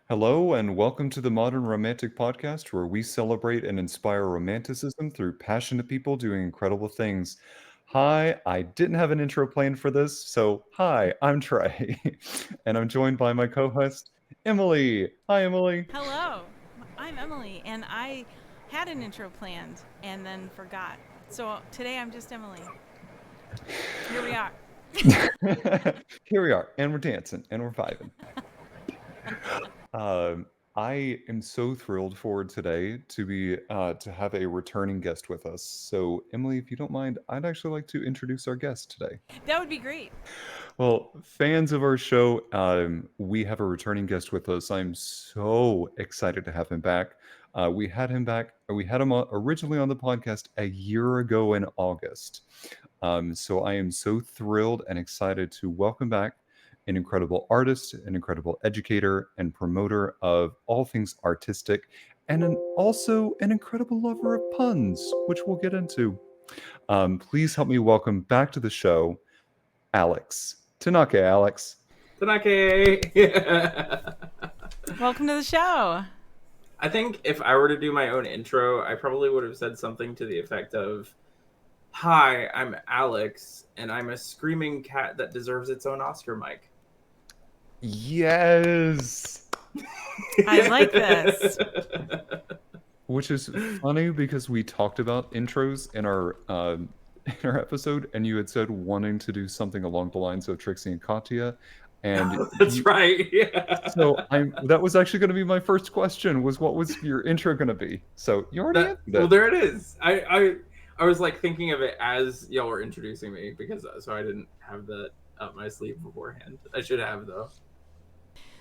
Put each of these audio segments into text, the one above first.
Hello, and welcome to the Modern Romantic Podcast, where we celebrate and inspire romanticism through passionate people doing incredible things. Hi, I didn't have an intro planned for this, so hi, I'm Trey, and I'm joined by my co host, Emily. Hi, Emily. Hello, I'm Emily, and I had an intro planned and then forgot. So today I'm just Emily. Here we are. Here we are, and we're dancing, and we're vibing. Um, I am so thrilled for today to have a returning guest with us. So, Emily, if you don't mind, I'd actually like to introduce our guest today. That would be great. Well, fans of our show, we have a returning guest with us. I'm so excited to have him back. We had him originally on the podcast a year ago in August. So I am so thrilled and excited to welcome back an incredible artist, an incredible educator, and promoter of all things artistic, and also an incredible lover of puns, which we'll get into. Please help me welcome back to the show, Alex. Tanaka, Alex. Tanake! Welcome to the show. I think if I were to do my own intro, I probably would have said something to the effect of, "Hi, I'm Alex, and I'm a screaming cat that deserves its own Oscar mic." Yes. I like this. Which is funny because we talked about intros in our episode, and you had said wanting to do something along the lines of Trixie and Katya, and That's right. so I'm that was actually going to be my first question was what was your intro going to be? So you already answered Well, it. there it is. I was like thinking of it as y'all were introducing me because so I didn't have that up my sleeve beforehand. I should have though.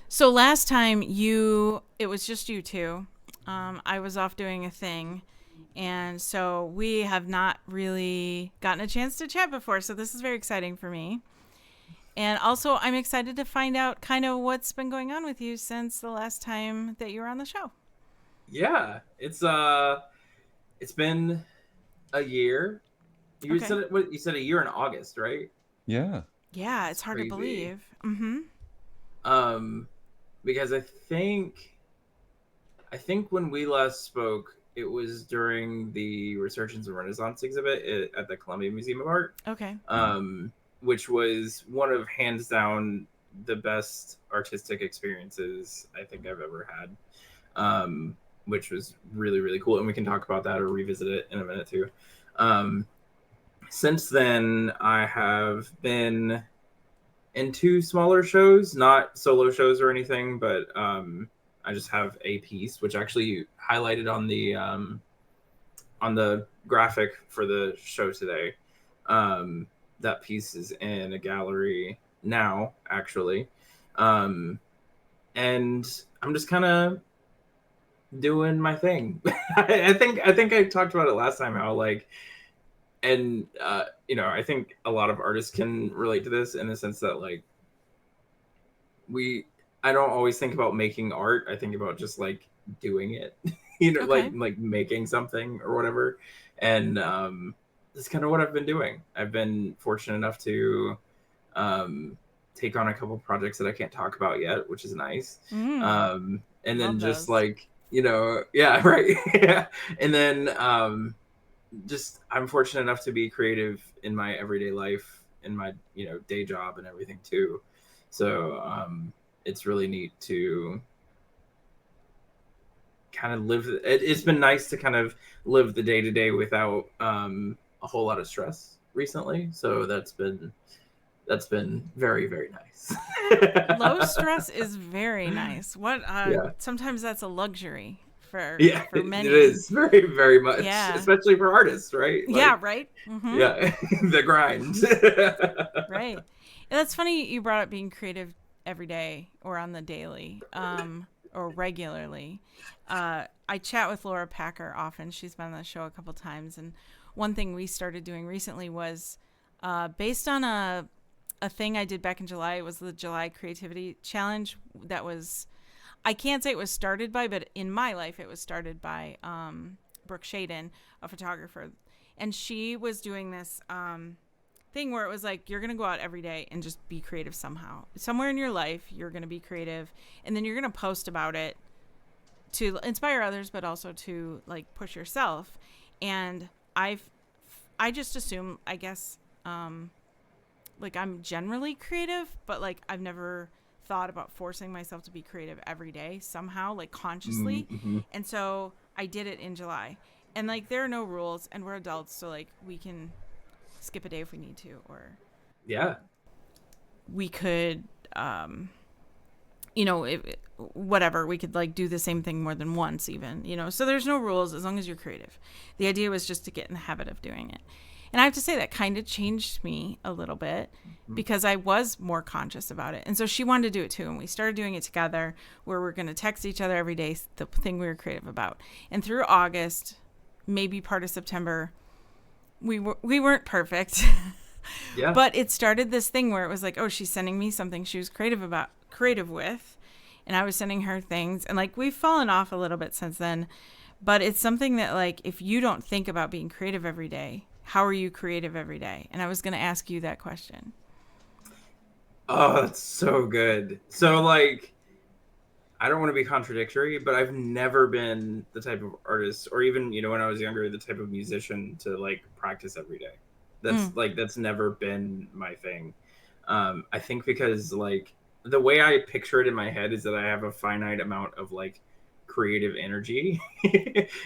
So last time it was just you two. I was off doing a thing. And so we have not really gotten a chance to chat before. So this is very exciting for me. And also, I'm excited to find out kind of what's been going on with you since the last time that you were on the show. Yeah, it's been a year. You Okay. said it. What you said a year in August, right? Yeah. Yeah, it's It's hard to crazy. believe. Mm-hmm. Um, because I think when we last spoke, it was during the Resurgence and Renaissance exhibit at the Columbia Museum of Art. Okay. Which was one of hands down the best artistic experiences I think I've ever had. Which was really really cool, and we can talk about that or revisit it in a minute too. Um, since then, I have been in two smaller shows, not solo shows or anything, but I just have a piece which actually highlighted on the graphic for the show today. That piece is in a gallery now, actually, um, and I'm just kind of doing my thing. I think I talked about it last time how like and I think a lot of artists can relate to this in the sense that like we I don't always think about making art. I think about just like doing it. Okay. like making something or whatever. And that's kind of what I've been doing. I've been fortunate enough to take on a couple projects that I can't talk about yet, which is nice. Mm. And then Love just those. like, yeah, right. Yeah. And then just I'm fortunate enough to be creative in my everyday life, in my day job and everything too. So it's really neat to kind of it's been nice to kind of live the day to day without a whole lot of stress recently. So that's been very very nice. Low stress is very nice. What Yeah. sometimes that's a luxury Yeah, for it many. is very very much, Yeah. especially for artists, right? Yeah, Like, right? Mhm. yeah, the grind. Right. And that's funny you brought up being creative every day or on the daily or regularly. I chat with Laura Packer often. She's been on the show a couple times, and one thing we started doing recently was based on a thing I did back in July. It was the July Creativity Challenge. That was, I can't say it was started by, but in my life it was started by Brooke Shaden, a photographer, and she was doing this thing where it was like, you're going to go out every day and just be creative somehow. Somewhere in your life, you're going to be creative, and then you're going to post about it to inspire others, but also to like push yourself. And I just assume, I guess, like I'm generally creative, but like I've never thought about forcing myself to be creative every day somehow, like consciously. Mm-hmm. And so I did it in July. And like there are no rules, and we're adults, so like we can skip a day if we need to, or Yeah. we could you know, whatever, we could like do the same thing more than once even, you know. So there's no rules as long as you're creative. The idea was just to get in the habit of doing it. And I have to say that kind of changed me a little bit because I was more conscious about it. And so she wanted to do it too. And we started doing it together, where we're going to text each other every day the thing we were creative about. And through August, maybe part of September, we weren't perfect. Yeah. But it started this thing where it was like, oh, she's sending me something she was creative with, and I was sending her things. And like we've fallen off a little bit since then. But it's something that like, if you don't think about being creative every day, how are you creative every day? And I was going to ask you that question. Oh, that's so good. So like, I don't want to be contradictory, but I've never been the type of artist, or even, you know, when I was younger, the type of musician to like practice every day. That's never been my thing. I think because like the way I picture it in my head is that I have a finite amount of like creative energy.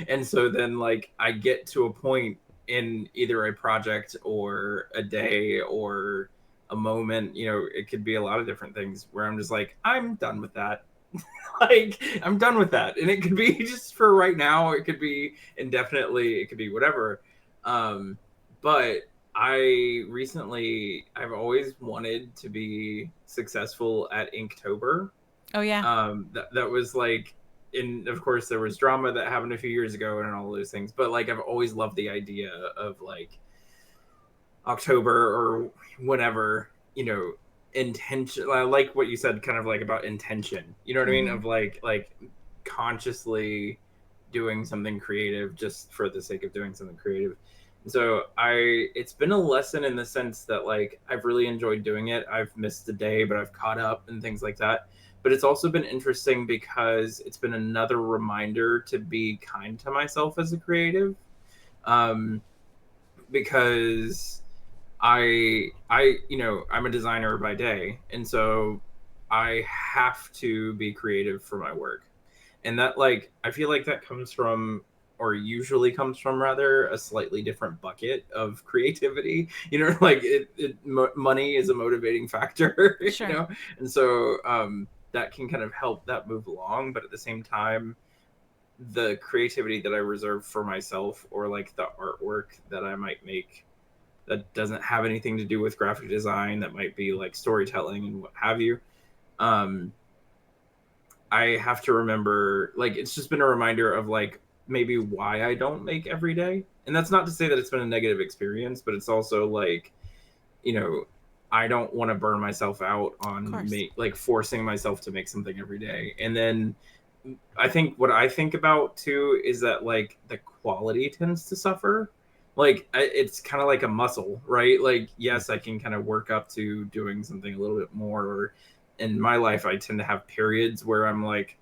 And so then like I get to a point in either a project or a day or a moment, you know, it could be a lot of different things, where I'm just like, I'm done with that. Like, I'm done with that. And it could be just for right now, it could be indefinitely, it could be whatever. But I've always wanted to be successful at Inktober. Oh yeah. That was like, and of course there was drama that happened a few years ago and all those things, but like I've always loved the idea of like October or whenever, you know, intention. I like what you said, kind of like about intention, you know what I mean, of like consciously doing something creative just for the sake of doing something creative. So it's been a lesson in the sense that like I've really enjoyed doing it. I've missed a day, but I've caught up and things like that. But it's also been interesting because it's been another reminder to be kind to myself as a creative. Because I you know, I'm a designer by day, and so I have to be creative for my work. And that like I feel like that comes from, or usually comes from rather, a slightly different bucket of creativity, you know, like money is a motivating factor. Sure. You know, and so that can kind of help that move along. But at the same time, the creativity that I reserve for myself, or like the artwork that I might make that doesn't have anything to do with graphic design, that might be like storytelling and what have you, I have to remember, like, it's just been a reminder of like maybe why I don't make every day. And that's not to say that it's been a negative experience, but it's also like, you know, I don't want to burn myself out on like forcing myself to make something every day. And then I think what I think about too is that like the quality tends to suffer. Like it's kind of like a muscle, right? Like, yes, I can kind of work up to doing something a little bit more. Or in my life, I tend to have periods where I'm like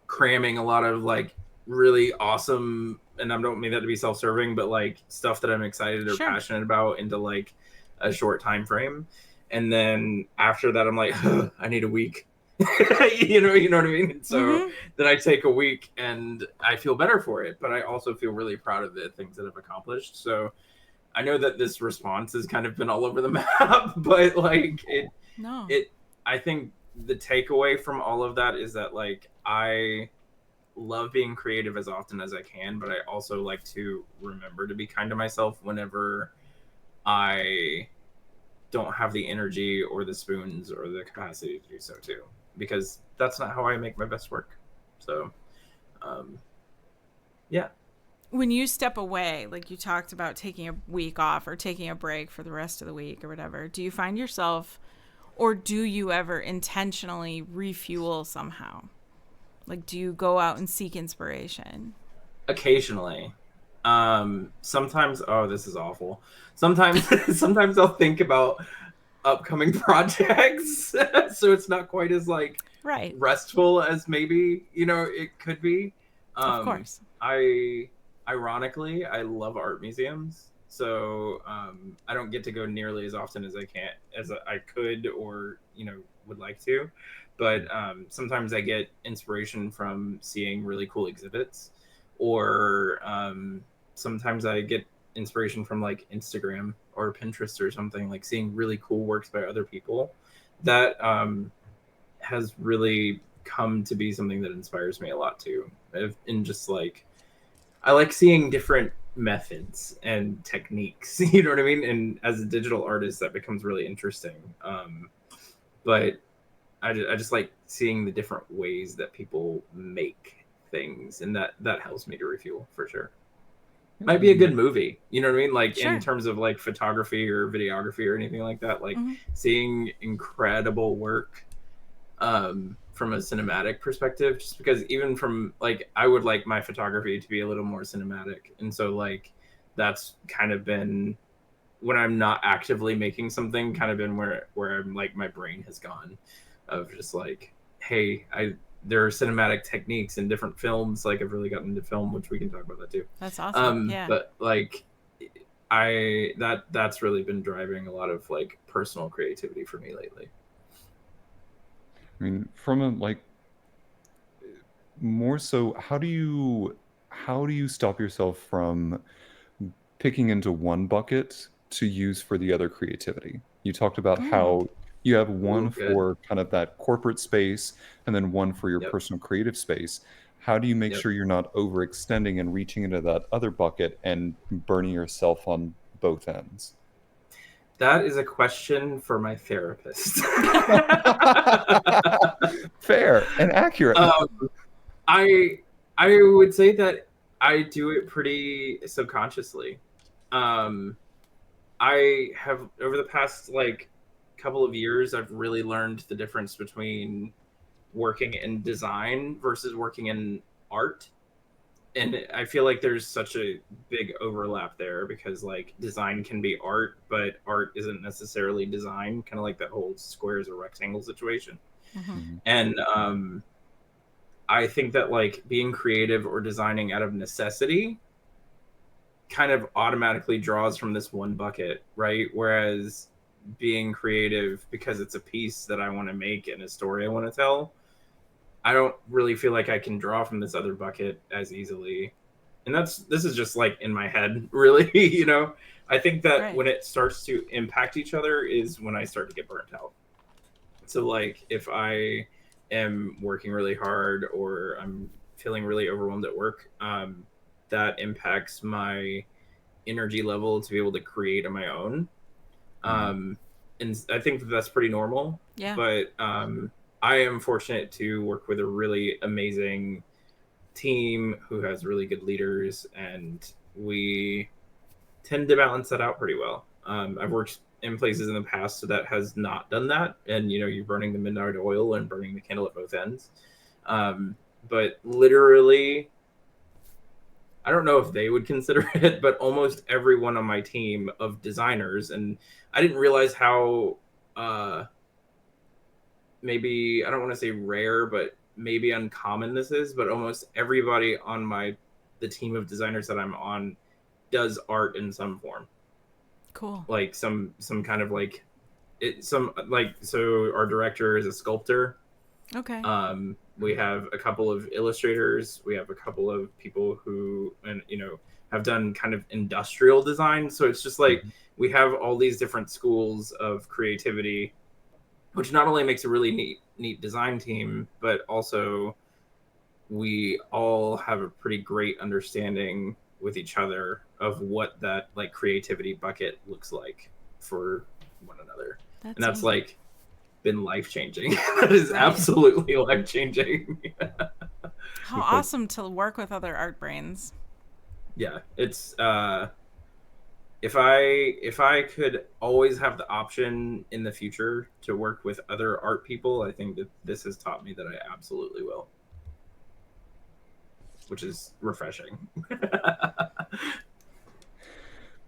cramming a lot of like really awesome, and I don't mean that to be self-serving, but like stuff that I'm excited or passionate about into like a short time frame. And then after that, I'm like, I need a week. you know what I mean? And so then I take a week and I feel better for it, but I also feel really proud of the things that I've accomplished. So I know that this response has kind of been all over the map, but like I think the takeaway from all of that is that like I love being creative as often as I can, but I also like to remember to be kind to myself whenever I don't have the energy or the spoons or the capacity to do so too, because that's not how I make my best work. So yeah. When you step away, like you talked about taking a week off or taking a break for the rest of the week or whatever, do you find yourself, or do you ever intentionally refuel somehow? Like, do you go out and seek inspiration? Occasionally. Sometimes, oh, this is awful. Sometimes, sometimes I'll think about upcoming projects, so it's not quite as like Right. restful as maybe it could be. Of course. I ironically I love art museums, so I don't get to go nearly as often as I could or would like to, but sometimes I get inspiration from seeing really cool exhibits, or sometimes I get inspiration from like Instagram or Pinterest or something, like seeing really cool works by other people. That has really come to be something that inspires me a lot too. In just like, I like seeing different methods and techniques. You know what I mean? And as a digital artist, that becomes really interesting. But I just like seeing the different ways that people make things, and that helps me to refuel for sure. Might be a good movie, you know what I mean? Like in Sure. terms of like photography or videography or anything like that. Like Mhm. seeing incredible work from a cinematic perspective, just because even from like I would like my photography to be a little more cinematic, and so like that's kind of been when I'm not actively making something, kind of been where I'm like my brain has gone, of just like, hey, I there are cinematic techniques in different films. Like I've really gotten into film, which we can talk about that too. That's awesome. Yeah. But like that's really been driving a lot of like personal creativity for me lately. I mean, from a like more so, how do you stop yourself from picking into one bucket to use for the other creativity? You talked about Mm. how you have Ooh, one good. for kind of that corporate space and then one for your Yep. personal creative space. How do you make Yep. sure you're not overextending and reaching into that other bucket and burning yourself on both ends? That is a question for my therapist. Fair and accurate. um, I I would say that I do it pretty subconsciously. Um, I have over the past like couple of years, I've really learned the difference between working in design versus working in art. And I feel like there's such a big overlap there, because like design can be art, but art isn't necessarily design, kind of like that whole squares or rectangle situation. Mhm. Mhm. And I think that like being creative or designing out of necessity kind of automatically draws from this one bucket, right? Whereas being creative because it's a piece that I want to make and a story I want to tell, I don't really feel like I can draw from this other bucket as easily. And this is just like in my head, really, I think that Right. when it starts to impact each other is when I start to get burnt out. So like if I am working really hard or I'm feeling really overwhelmed at work, that impacts my energy level to be able to create on my own. Mhm. Um, and I think that that's pretty normal. Yeah. But I am fortunate to work with a really amazing team who has really good leaders, and we tend to balance that out pretty well. I've worked in places in the past that has not done that, and you're burning the midnight oil and burning the candle at both ends. But literally, I don't know if they would consider it, but almost everyone on my team of designers, and I didn't realize how uh, maybe I don't want to say rare, but maybe uncommon this is, but almost everybody on the team of designers that I'm on does art in some form, Cool. like some kind of like it some like so our director is a sculptor. Okay. We have a couple of illustrators. We have a couple of people who, and have done kind of industrial design. So it's just like Mhm. we have all these different schools of creativity, which not only makes a really neat design team, but also we all have a pretty great understanding with each other of what that like creativity bucket looks like for one another. And That's that's neat. like been life changing. That is Right. absolutely life changing. How Like, awesome to work with other art brains. Yeah, it's if I could always have the option in the future to work with other art people, I think that this has taught me that I absolutely will, which is refreshing.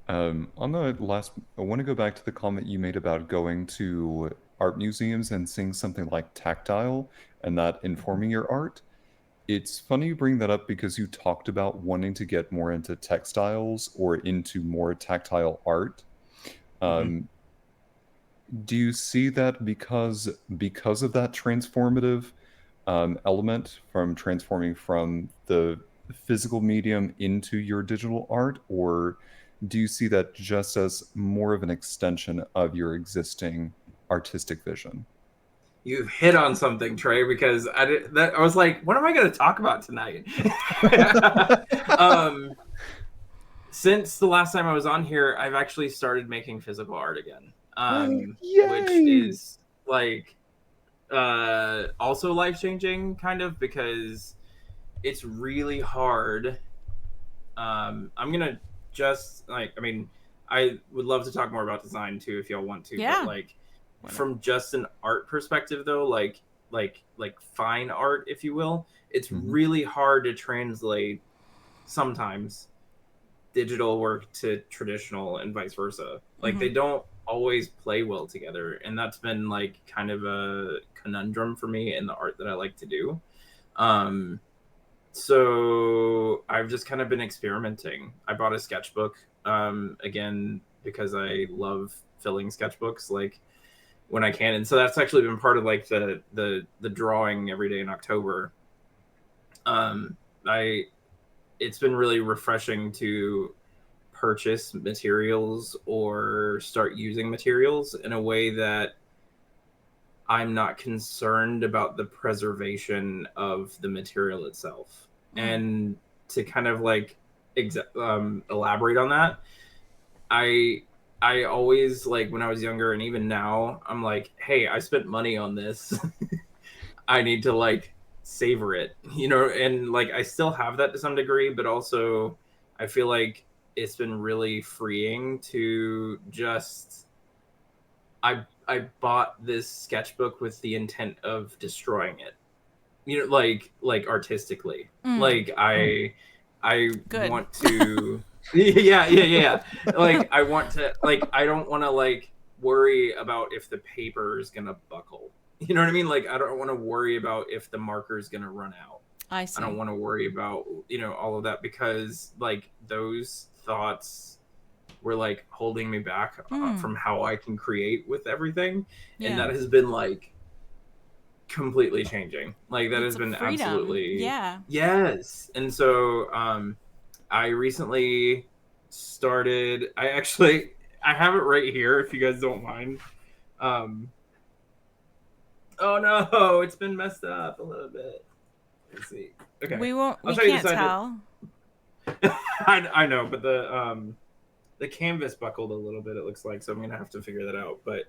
On the last, I want to go back to the comment you made about going to art museums and seeing something like tactile and that informing your art. It's funny you bring that up because you talked about wanting to get more into textiles or into more tactile art. Mhm. Um, do you see that because of that transformative element from transforming from the physical medium into your digital art, or do you see that just as more of an extension of your existing artistic vision? You've hit on something, Trey, because I was like, what am I going to talk about tonight? um, since the last time I was on here, I've actually started making physical art again, which Yay! is like also life changing, kind of, because it's really hard. I'm gonna just like, I mean, I would love to talk more about design too if y'all want to, but Yeah. like Whatever. from just an art perspective though, like fine art, if you will, it's Mhm. really hard to translate sometimes digital work to traditional and vice versa. Like they don't always play well together, and that's been like kind of a conundrum for me in the art that I like to do. Um, so I've just kind of been experimenting. I bought a sketchbook again because I love filling sketchbooks like when I can, and so that's actually been part of like the drawing every day in October. I It's been really refreshing to purchase materials or start using materials in a way that I'm not concerned about the preservation of the material itself. And to kind of like elaborate on that, I I always, like when I was younger and even now, I'm like, hey, I spent money on this. I need to like savor it, and like I still have that to some degree, but also I feel like it's been really freeing to just I bought this sketchbook with the intent of destroying it. Like artistically. Like I Good. want to yeah. Like I want to, like I don't want to like worry about if the paper is going to buckle. You know what I mean? Like I don't want to worry about if the marker is going to run out. I I don't see. want to worry about, all of that, because like those thoughts were like holding me back from how I can create with everything. And Yeah. that has been like completely changing. Like that It's has a been freedom. absolutely, Yeah. yes. And so I recently started, I have it right here if you guys don't mind. Um oh no, it's been messed up a little bit. Let's see. Okay. We won't. I'll We show you the can't side that tell. I know, but the canvas buckled a little bit, it looks like, so I'm gonna have to figure that out. But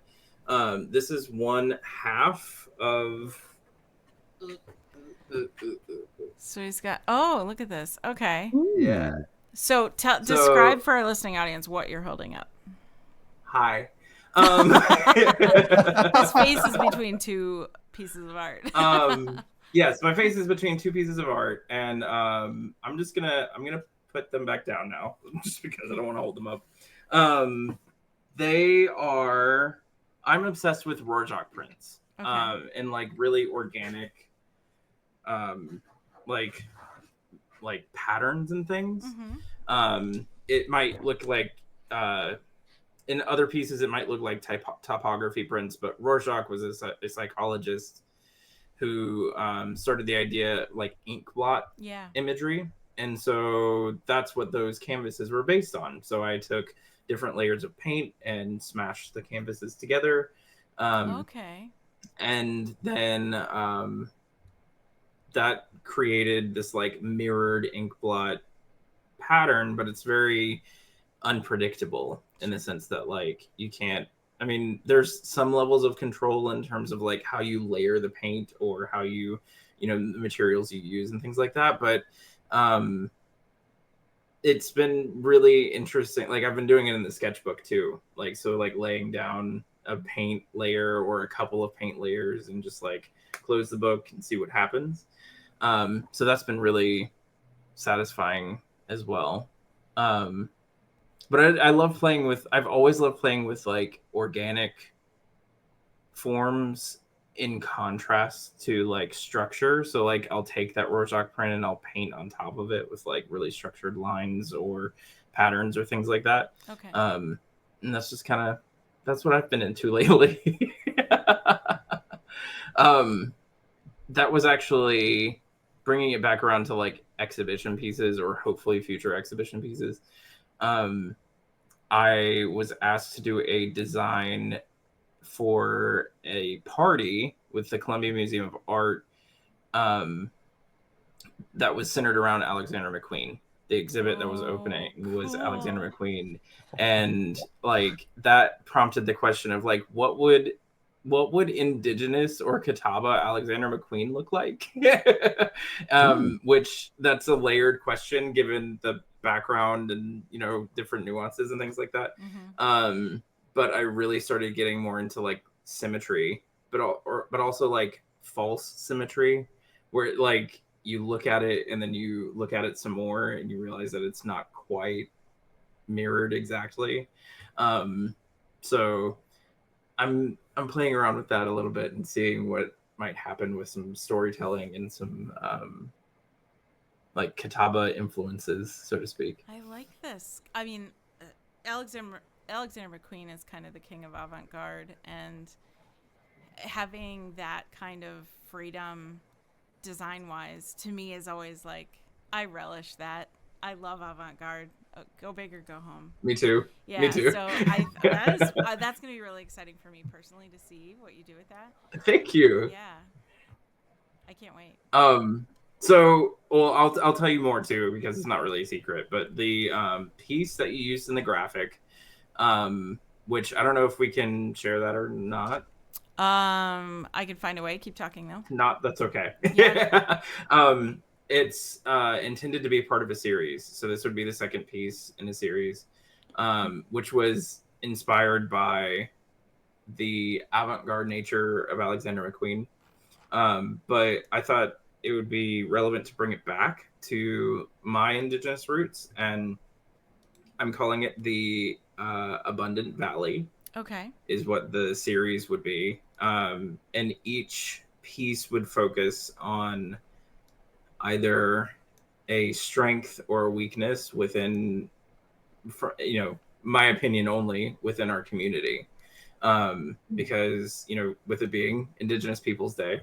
this is one half of So he's got. Oh, look at this. Okay. yeah. So describe So for our listening audience what you're holding up. hi. His face is between two pieces of art. Yes, my face is between two pieces of art, and I'm gonna put them back down now, just because I don't want to hold them up. They are. I'm obsessed with Rorschach prints, Okay. and like really organic, um, like patterns and things. It might look like in other pieces it might look like topography prints, but Rorschach was a psychologist who started the idea like ink blot Yeah. imagery, and so that's what those canvases were based on. So I took different layers of paint and smashed the canvases together, Okay. and then that created this like mirrored ink blot pattern, but it's very unpredictable in the sense that like you can't, I mean, there's some levels of control in terms of like how you layer the paint or how the materials you use and things like that, but it's been really interesting. Like I've been doing it in the sketchbook too, like so like laying down a paint layer or a couple of paint layers and just like close the book and see what happens. So that's been really satisfying as well. Um, but I love playing with. I've always loved playing with like organic forms in contrast to like structure. So like I'll take that Rorschach print and I'll paint on top of it with like really structured lines or patterns or things like that. Okay. And that's just kind of that's what I've been into lately. um, that was actually bringing it back around to like exhibition pieces or hopefully future exhibition pieces. Um, I was asked to do a design for a party with the Columbia Museum of Art um, that was centered around Alexander McQueen. The exhibit that was Oh, opening was Alexander cool. McQueen, and like that prompted the question of like what would indigenous or Catawba Alexander McQueen look like? Ooh. Which that's a layered question given the background and different nuances and things like that. Mm-hmm. But I really started getting more into like symmetry, but also like false symmetry, where like you look at it and then you look at it some more and you realize that it's not quite mirrored exactly. Um, so I'm playing around with that a little bit and seeing what might happen with some storytelling and some like Catawba influences, so to speak. I like this. I mean, Alexander McQueen is kind of the king of avant-garde, and having that kind of freedom design-wise to me is always like I relish that. I love avant-garde. Go big or go home. Me too. Me Yeah, too. so I that is that's gonna be really exciting for me personally to see what you do with that. Thank you. Yeah, I can't wait. So well, I'll tell you more too because it's not really a secret. But the piece that you used in the graphic, which I don't know if we can share that or not. I can find a way. Keep talking though. Not that's okay. Yeah. It's intended to be part of a series, so this would be the second piece in a series, which was inspired by the avant-garde nature of Alexander McQueen. But I thought it would be relevant to bring it back to my indigenous roots, and I'm calling it the Abundant Valley Okay. is what the series would be. And each piece would focus on either a strength or a weakness within, my opinion only within our community. Because, with it being Indigenous Peoples Day,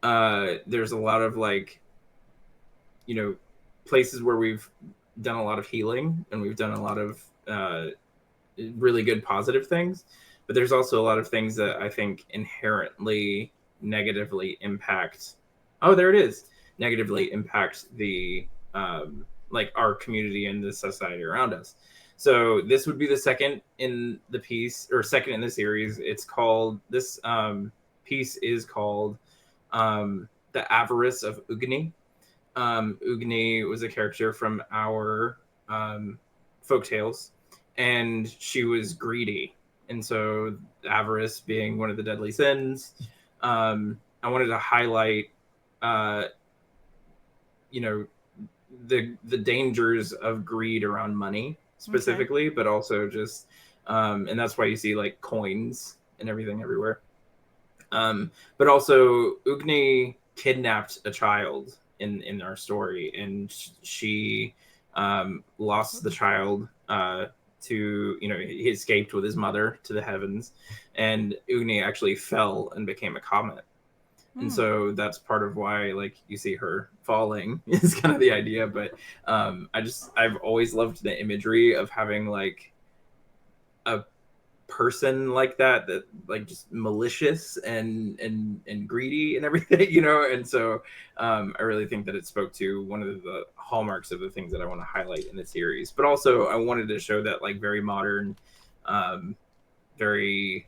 there's a lot of like, places where we've done a lot of healing and we've done a lot of really good positive things, but there's also a lot of things that I think inherently negatively impact. Oh, there it is. Negatively impact the like our community and the society around us. So this would be the second in the piece or second in the series. It's called this piece is called the Avarice of Ugni. Ugni was a character from our folk tales, and she was greedy, and so avarice being one of the deadly sins. I wanted to highlight, uh, you know, the dangers of greed around money Okay. specifically, but also just, and that's why you see like coins and everything everywhere. But also, Ugni kidnapped a child in our story, and she lost the child to he escaped with his mother to the heavens, and Ugni actually fell and became a comet. And Hmm. so that's part of why like you see her falling is kind of the idea. But I've always loved the imagery of having like a person like that like just malicious and greedy and everything, and so I really think that it spoke to one of the hallmarks of the things that I want to highlight in the series. But also I wanted to show that like very modern, very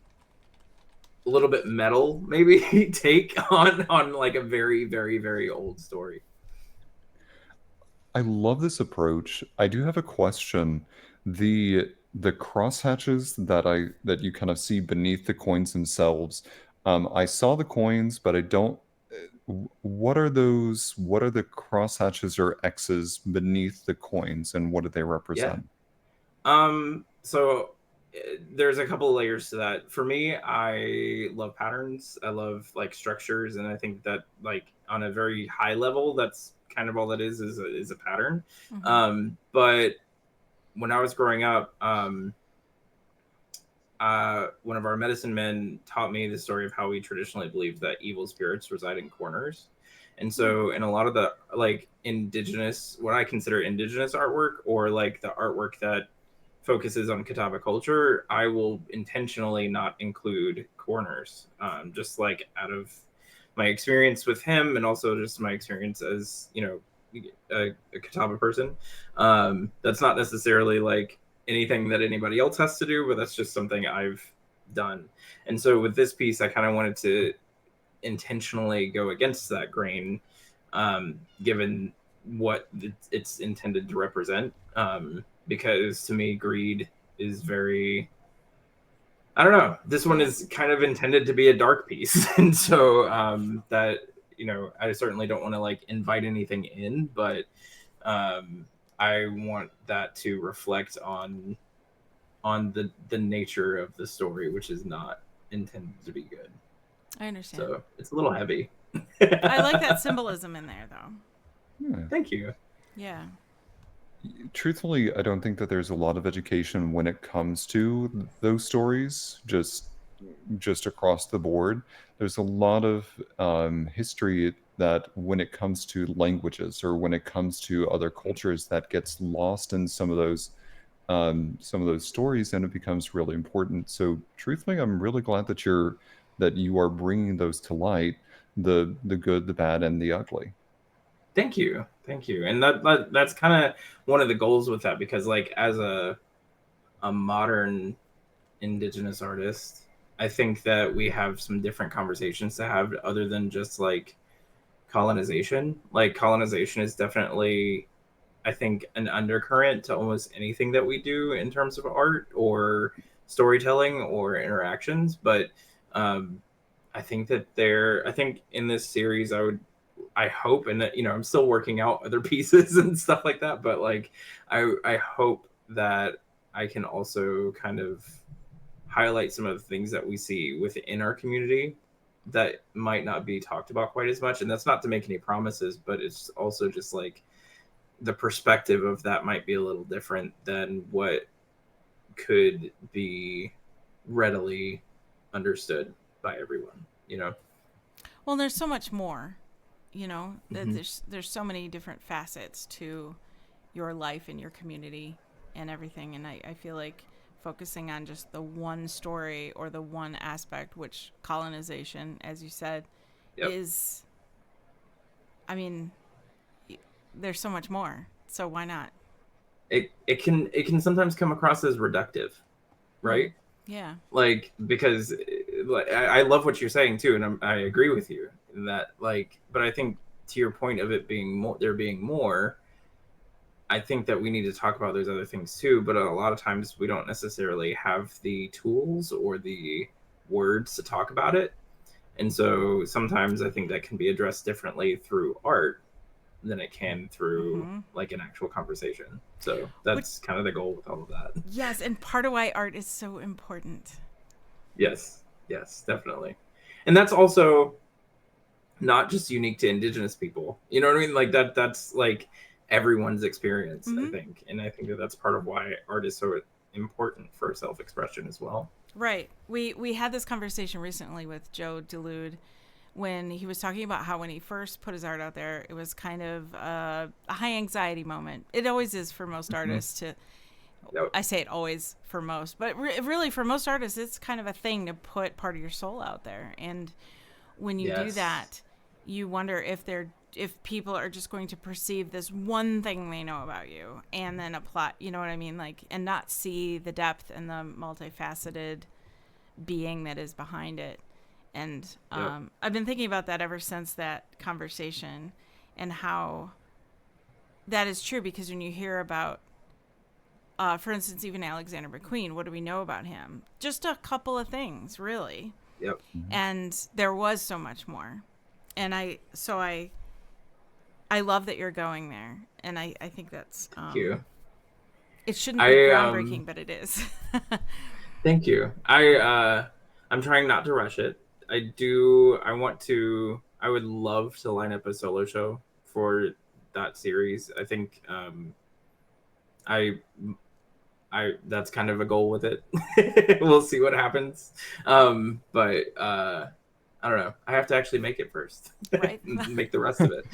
a little bit metal maybe take on like a very very very old story. I love this approach. I do have a question. The crosshatches that you kind of see beneath the coins themselves. I saw the coins, but I don't. what are those? What are the crosshatches or X's beneath the coins, and what do they Yeah. represent? So there's a couple of layers to that. For me, I love patterns. I love like structures, and I think that like on a very high level, that's kind of all that is a pattern. Mm-hmm. But when I was growing up, one of our medicine men taught me the story of how we traditionally believed that evil spirits reside in corners. And so, in a lot of the like indigenous, what I consider indigenous artwork, or like the artwork that focuses on Catawba culture, I will intentionally not include corners, just like out of my experience with him, and also just my experience as a Catawba person. That's not necessarily like anything that anybody else has to do, but that's just something I've done. And so with this piece, I kind of wanted to intentionally go against that grain, given what it's intended to represent. Because to me, greed is very, I don't know. This one is kind of intended to be a dark piece, and so that I certainly don't want to like invite anything in, but um, I want that to reflect on the nature of the story, which is not intended to be good. I understand. So it's a little heavy. I like that symbolism in there, though. Yeah. Thank you. Yeah. Truthfully, I don't think that there's a lot of education when it comes to those stories. Just across the board, there's a lot of history that when it comes to languages or when it comes to other cultures that gets lost in some of those stories, and it becomes really important. So truthfully, I'm really glad that you are bringing those to light, the good, the bad, and the ugly. Thank you. And that's kind of one of the goals with that, because like as a modern indigenous artist, I think that we have some different conversations to have other than just like colonization. Like colonization is definitely, I think, an undercurrent to almost anything that we do in terms of art or storytelling or interactions. But um, I think in this series, I hope, and that, I'm still working out other pieces and stuff like that. But like, I hope that I can also kind of highlight some of the things that we see within our community that might not be talked about quite as much. And that's not to make any promises, but it's also just like the perspective of that might be a little different than what could be readily understood by everyone, Well, there's so much more, that Mm-hmm. there's so many different facets to your life and your community and everything. And I feel like focusing on just the one story or the one aspect, which colonization, as you said, Yep. is, I mean, there's so much more. So why not? It can sometimes come across as reductive, right? Yeah. Like, because like I love what you're saying too, and I agree with you in that, like, but I think to your point of it being more, there being more, I think that we need to talk about those other things too, but a lot of times we don't necessarily have the tools or the words to talk about it. And so sometimes I think that can be addressed differently through art than it can through Mm-hmm. like an actual conversation. So Which, that's kind of the goal with all of that. yes, and part of why art is so important. Yes, yes, definitely. And that's also not just unique to indigenous people. You know what I mean? Like that's like everyone's experience, I Mm-hmm. think. And I think that that's part of why art is so important for self-expression as well. Right. We had this conversation recently with Joe Delude when he was talking about how when he first put his art out there, it was kind of a high anxiety moment. It always is for most Mm-hmm. artists to. Yep. I say it always for most, but really for most artists, it's kind of a thing to put part of your soul out there. And when you do Yes. that, you wonder if people are just going to perceive this one thing they know about you and then apply, you know what I mean? Like, and not see the depth and the multifaceted being that is behind it. And Yep. I've been thinking about that ever since that conversation and how that is true, because when you hear about, for instance, even Alexander McQueen, what do we know about him? Just a couple of things, really. Yep. And there was so much more. And I love that you're going there, and I think that's Thank you. it shouldn't be groundbreaking, but it is. Thank you. I'm trying not to rush it. I would love to line up a solo show for that series. I think I that's kind of a goal with it. We'll see what happens. But I don't know. I have to actually make it first. Right. Make the rest of it.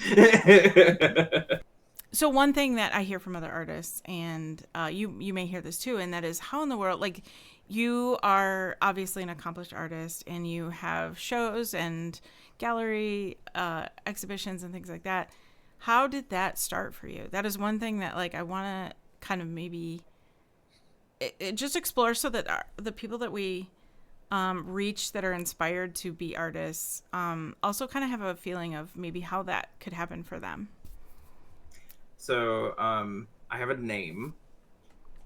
So one thing that I hear from other artists, and you may hear this too, and that is how in the world, like, you are obviously an accomplished artist, and you have shows and gallery exhibitions and things like that. How did that start for you? That is one thing that, like, I want to kind of maybe it just explore, so that the people that we reach that are inspired to be artists also kind of have a feeling of maybe how that could happen for them. So I have a name,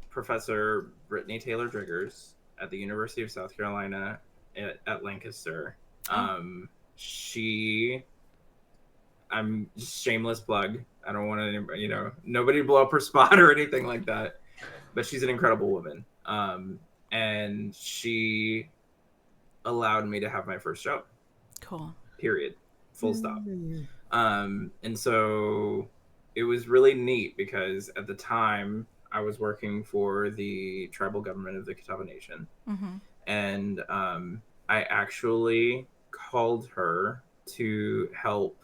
Professor Brittany Taylor Driggers at the University of South Carolina at Lancaster. I'm just shameless plug. I don't want to, nobody blow up her spot or anything like that. But she's an incredible woman. And she allowed me to have my first show. Cool. Period. Full stop. And so it was really neat because at the time I was working for the tribal government of the Catawba Nation. Mm-hmm. And I actually called her to help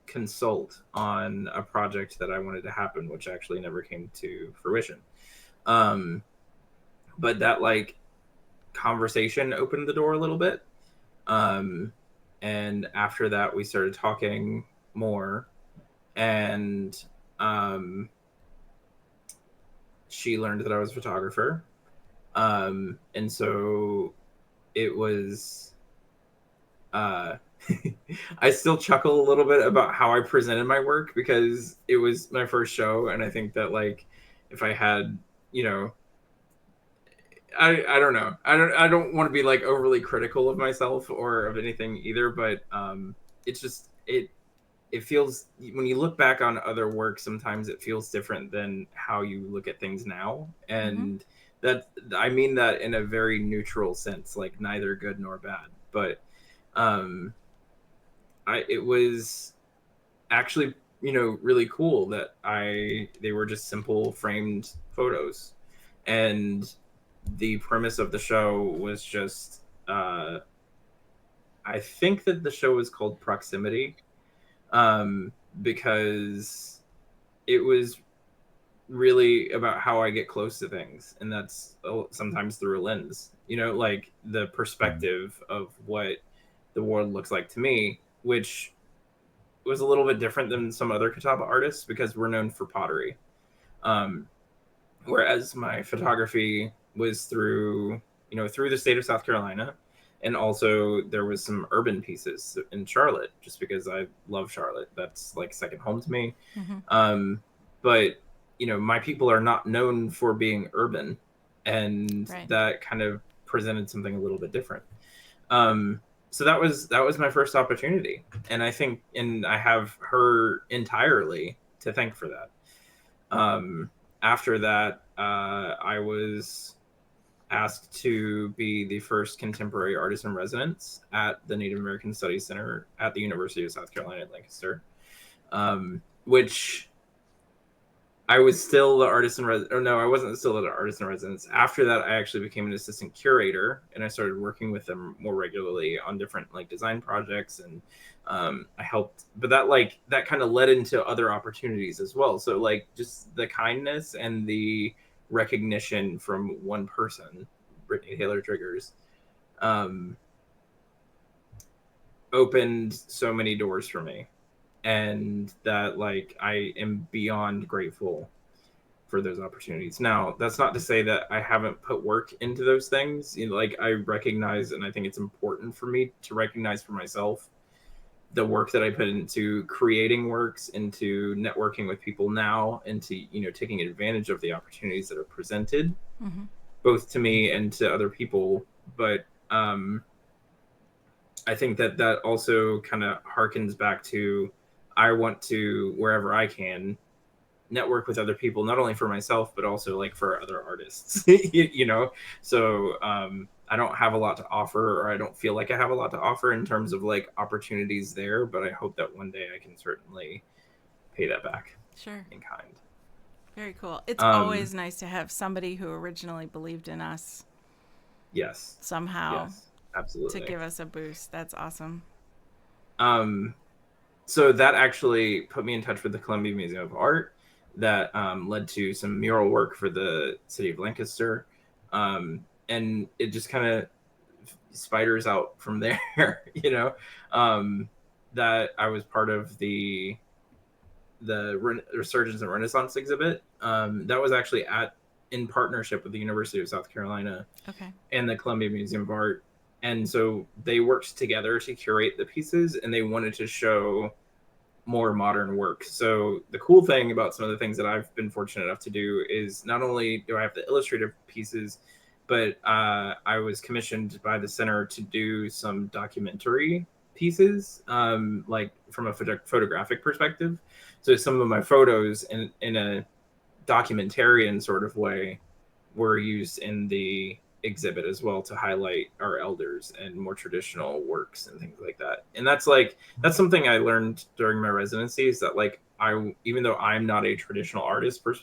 consult on a project that I wanted to happen, which actually never came to fruition. But that, like, conversation opened the door a little bit. And after that, we started talking more. And she learned that I was a photographer. And so it was... I still chuckle a little bit about how I presented my work because it was my first show. And I think that, like, if I had, I don't know. I don't want to be, like, overly critical of myself or of anything either, but it's just it feels, when you look back on other work, sometimes it feels different than how you look at things now. And that, I mean that in a very neutral sense, like neither good nor bad. But it was actually, really cool that they were just simple framed photos. And the premise of the show was just, I think that the show was called Proximity, because it was really about how I get close to things. And that's sometimes through a lens, like the perspective of what the world looks like to me, which was a little bit different than some other Catawba artists because we're known for pottery. Whereas my photography was through the state of South Carolina. And also there was some urban pieces in Charlotte, just because I love Charlotte. That's like second home to me. Mm-hmm. But, my people are not known for being urban. And that kind of presented something a little bit different. So that was my first opportunity. And I think, and I have her entirely to thank for that. After that, I was asked to be the first contemporary artist in residence at the Native American Studies Center at the University of South Carolina at Lancaster, which I was still the artist in residence. Or no, I wasn't still the artist in residence. After that, I actually became an assistant curator, and I started working with them more regularly on different, like, design projects, and I helped. But that kind of led into other opportunities as well. So, like, just the kindness and the recognition from one person, Brittany Taylor Driggers, opened so many doors for me. And that, like, I am beyond grateful for those opportunities. Now, that's not to say that I haven't put work into those things. Like, I recognize, and I think it's important for me to recognize for myself the work that I put into creating works, into networking with people now, into, taking advantage of the opportunities that are presented, both to me and to other people. But I think that that also kind of harkens back to I want to, wherever I can, network with other people, not only for myself but also like for other artists. You know, so I don't have a lot to offer, or I don't feel like I have a lot to offer in terms of like opportunities there, but I hope that one day I can certainly pay that back Sure. in kind. Very cool. It's um always nice to have somebody who originally believed in us yes, somehow yes, to absolutely. give us a boost. That's awesome. um so that actually put me in touch with the Columbia Museum of Art, that led to some mural work for the city of Lancaster, and it just kind of spiders out from there. You know, that I was part of the Resurgence and Renaissance exhibit, that was actually at in partnership with the University of South Carolina Okay. and the Columbia Museum of Art. And so they worked together to curate the pieces, and they wanted to show more modern work. So the cool thing about some of the things that I've been fortunate enough to do is not only do I have the illustrative pieces, but I was commissioned by the center to do some documentary pieces, like from a photographic perspective. So some of my photos in a documentarian sort of way were used in the exhibit as well, to highlight our elders and more traditional works and things like that. And that's something I learned during my residency, is that like I, even though I'm not a traditional artist per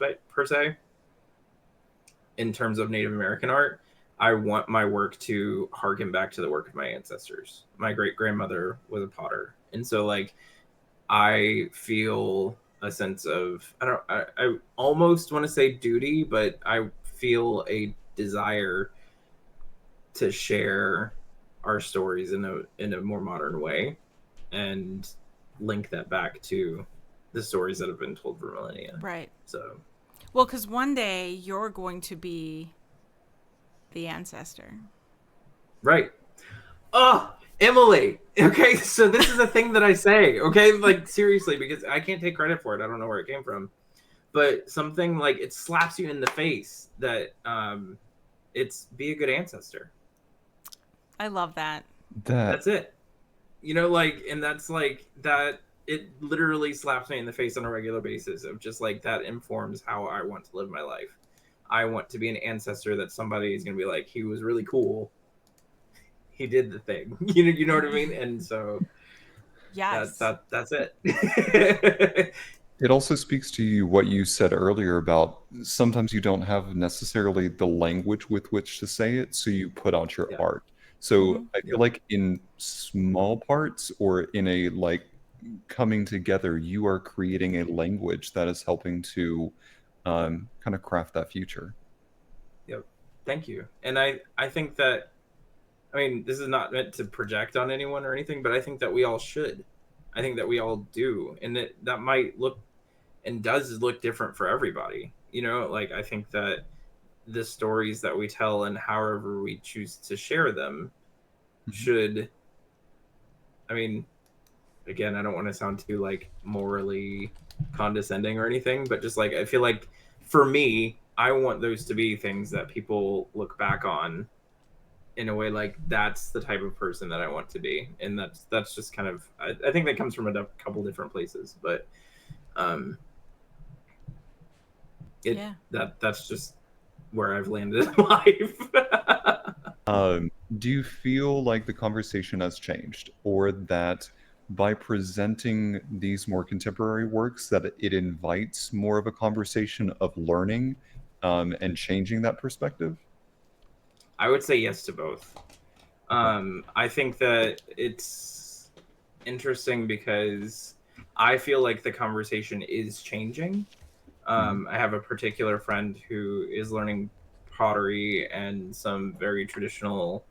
se in terms of Native American art, I want my work to harken back to the work of my ancestors. My great grandmother was a potter, and so like I feel a sense of, I almost want to say duty, but I feel a desire to share our stories in a more modern way, and link that back to the stories that have been told for millennia. Right. So Well, because one day you're going to be the ancestor. right. Oh, Emily. Okay, so this is a thing that I say. Okay, like seriously, because I can't take credit for it. I don't know where it came from, but something like it slaps you in the face that it's be a good ancestor. I love that. That That's it. You know, like, and that's like that. It literally slaps me in the face on a regular basis of just like that informs how I want to live my life. I want to be an ancestor that somebody is going to be like, he was really cool. He did the thing. You know what I mean? And so Yes. that's it. it also speaks to you what you said earlier about sometimes you don't have necessarily the language with which to say it, so you put out your Yeah. art. So Hmm. I feel Yep. like in small parts or in a like coming together, you are creating a language that is helping to kind of craft that future. Yep. Thank you. And I think that, I mean, this is not meant to project on anyone or anything, but I think that we all should. I think that we all do, and that might look and does look different for everybody. You know, like I think that the stories that we tell and however we choose to share them Mhm. should, I mean, again, I don't want to sound too like morally condescending or anything, but just like I feel like for me, I want those to be things that people look back on in a way like that's the type of person that I want to be, and that's just kind of I think that comes from a couple different places, but um, it Yeah. that's just where I've landed in life. Do you feel like the conversation has changed, or that by presenting these more contemporary works, that it invites more of a conversation of learning and changing that perspective? I would say yes to both. Okay. I think that it's interesting because I feel like the conversation is changing. Mhm. I have a particular friend who is learning pottery and some very traditional,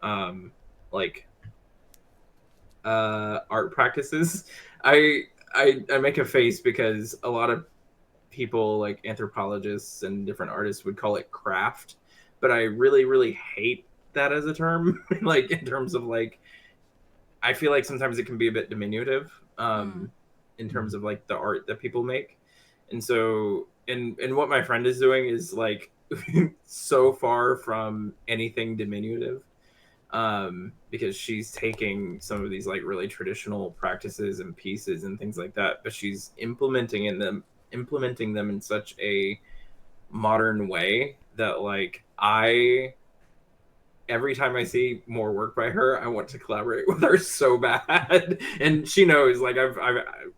um, like art practices. I, I make a face because a lot of people, like anthropologists and different artists, would call it craft, but I really hate that as a term. Like in terms of like, I feel like sometimes it can be a bit diminutive, Mm. in terms Mhm. of like the art that people make. And so, and what my friend is doing is like so far from anything diminutive. because she's taking some of these like really traditional practices and pieces and things like that, but she's implementing them in such a modern way that like every time I see more work by her, I want to collaborate with her so bad. And she knows, like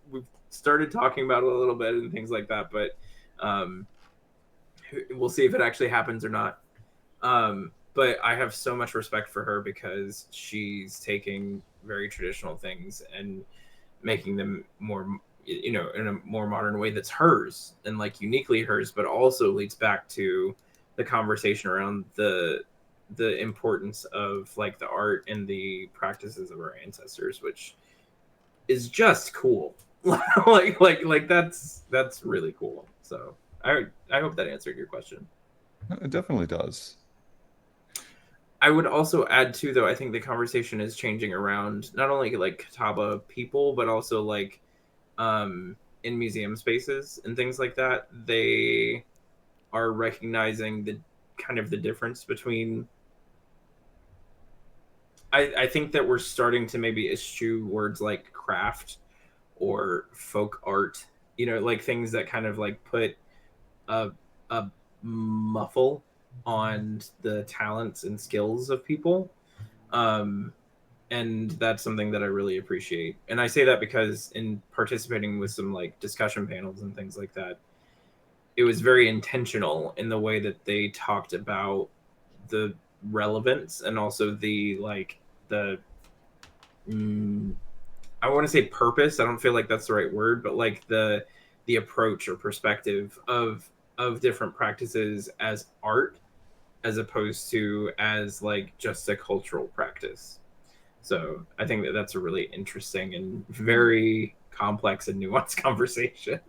we've started talking about it a little bit and things like that, but we'll see if it actually happens or not. But I have so much respect for her because she's taking very traditional things and making them more, in a more modern way that's hers and like uniquely hers, but also leads back to the conversation around the importance of like the art and the practices of our ancestors, which is just cool. like that's really cool. So I hope that answered your question. It definitely does. I would also add too, though, I think the conversation is changing around not only like Catawba people, but also like in museum spaces and things like that. They are recognizing the kind of the difference between. I think that we're starting to maybe eschew words like craft or folk art, like things that kind of like put a, a muffle on the talents and skills of people. And that's something that I really appreciate. And I say that because in participating with some like discussion panels and things like that, it was very intentional in the way that they talked about the relevance and also the like the I want to say purpose. I don't feel like that's the right word, but like the approach or perspective of different practices as art as opposed to as like just a cultural practice. So I think that that's a really interesting and very complex and nuanced conversation.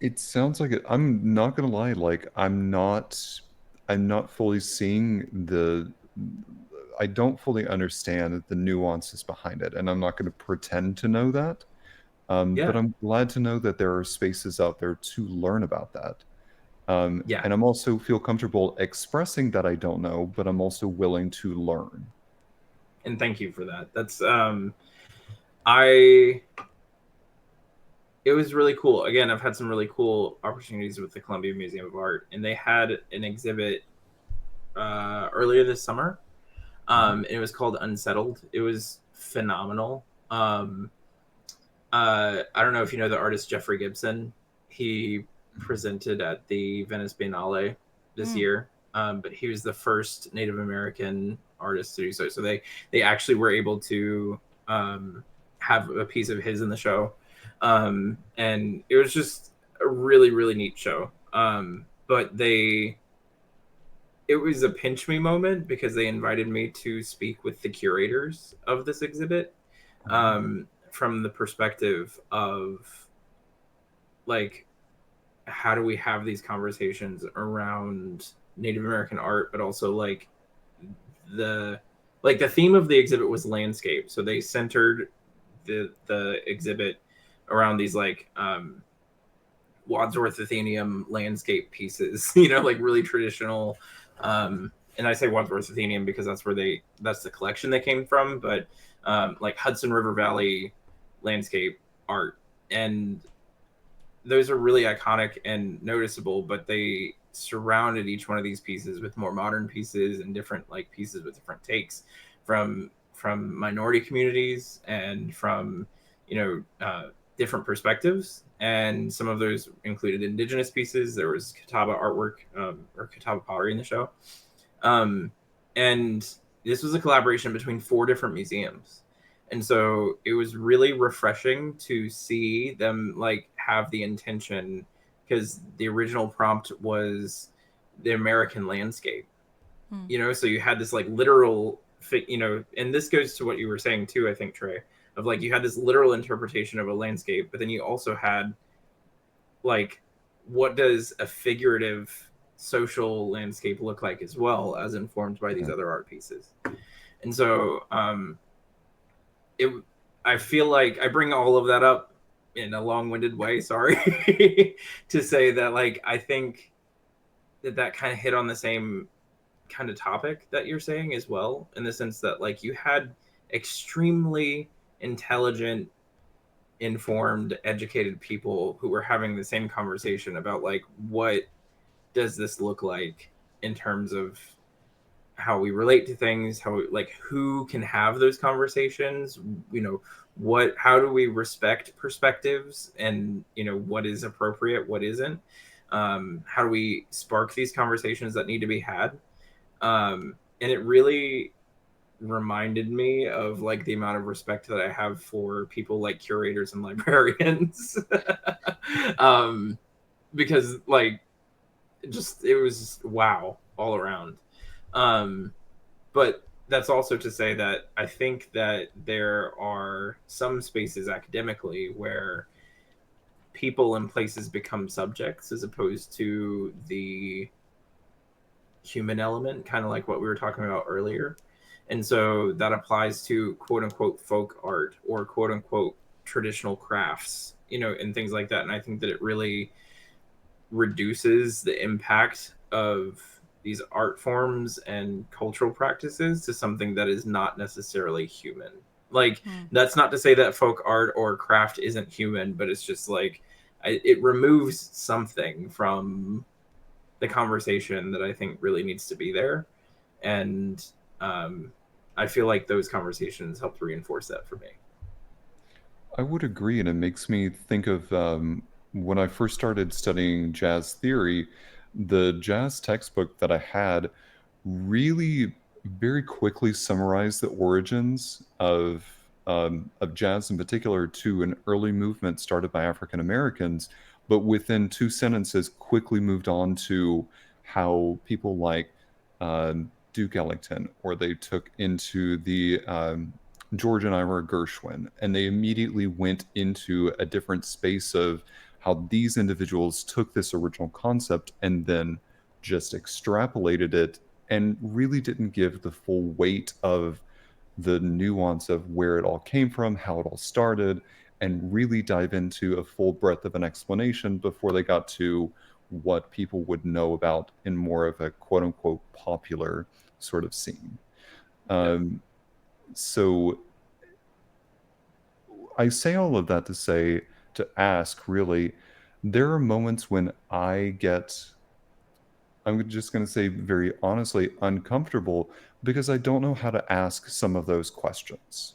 It sounds like it. I'm not gonna lie, like I'm not fully seeing the I don't fully understand the nuances behind it, and I'm not gonna pretend to know that. But Yeah, I'm glad to know that there are spaces out there to learn about that. yeah, And I'm also feel comfortable expressing that I don't know, but I'm also willing to learn. and thank you for that. That's I it was really cool. Again, I've had some really cool opportunities with the Columbia Museum of Art, and they had an exhibit earlier this summer. And it was called Unsettled. It was phenomenal. I don't know if you know the artist Jeffrey Gibson. He presented at the Venice Biennale this year, but he was the first Native American artist to do so. So they actually were able to have a piece of his in the show, and it was just a really really neat show. But it was a pinch me moment because they invited me to speak with the curators of this exhibit. From the perspective of like how do we have these conversations around Native American art, but also the the theme of the exhibit was landscape, so they centered the exhibit around these Wadsworth Athenaeum landscape pieces, like really traditional. And I say Wadsworth Athenaeum because that's the collection they came from, but like Hudson River Valley landscape art. And those are really iconic and noticeable, but they surrounded each one of these pieces with more modern pieces and different like pieces with different takes from minority communities and from different perspectives. And some of those included indigenous pieces. There was Catawba artwork or Catawba pottery in the show. And this was a collaboration between 4 different museums. And so it was really refreshing to see them like have the intention, because the original prompt was the American landscape. So you had this like literal and this goes to what you were saying too, I think, Trey, of like you had this literal interpretation of a landscape, but then you also had like what does a figurative social landscape look like as well, as informed by these other art pieces. And so I feel like I bring all of that up in a long-winded way, sorry, to say that like I think that kind of hit on the same kind of topic that you're saying as well, in the sense that like you had extremely intelligent, informed, educated people who were having the same conversation about like what does this look like in terms of how we relate to things, how we, like who can have those conversations, you know, how do we respect perspectives, and you know what is appropriate, what isn't, how do we spark these conversations that need to be had, and it really reminded me of like the amount of respect that I have for people like curators and librarians. um because like just it was just, wow, all around. But that's also to say that I think that there are some spaces academically where people and places become subjects as opposed to the human element, kind of like what we were talking about earlier. And so that applies to quote unquote folk art or quote unquote traditional crafts, you know, and things like that. And I think that it really reduces the impact of these art forms and cultural practices to something that is not necessarily human. Like, that's not to say that folk art or craft isn't human, but it's just like it removes something from the conversation that I think really needs to be there. And I feel like those conversations helped reinforce that for me. I would agree, and it makes me think of when I first started studying jazz theory, the jazz textbook that I had really very quickly summarized the origins of jazz in particular to an early movement started by African Americans, but within two sentences quickly moved on to how people like Duke Ellington, or they took into the George and Ira Gershwin, and they immediately went into a different space of how these individuals took this original concept and then just extrapolated it and really didn't give the full weight of the nuance of where it all came from, how it all started, and really dive into a full breadth of an explanation before they got to what people would know about in more of a quote unquote popular sort of scene. Yep. So I say all of that to say, to ask really, there are moments when I get, I'm just going to say very honestly, uncomfortable because I don't know how to ask some of those questions.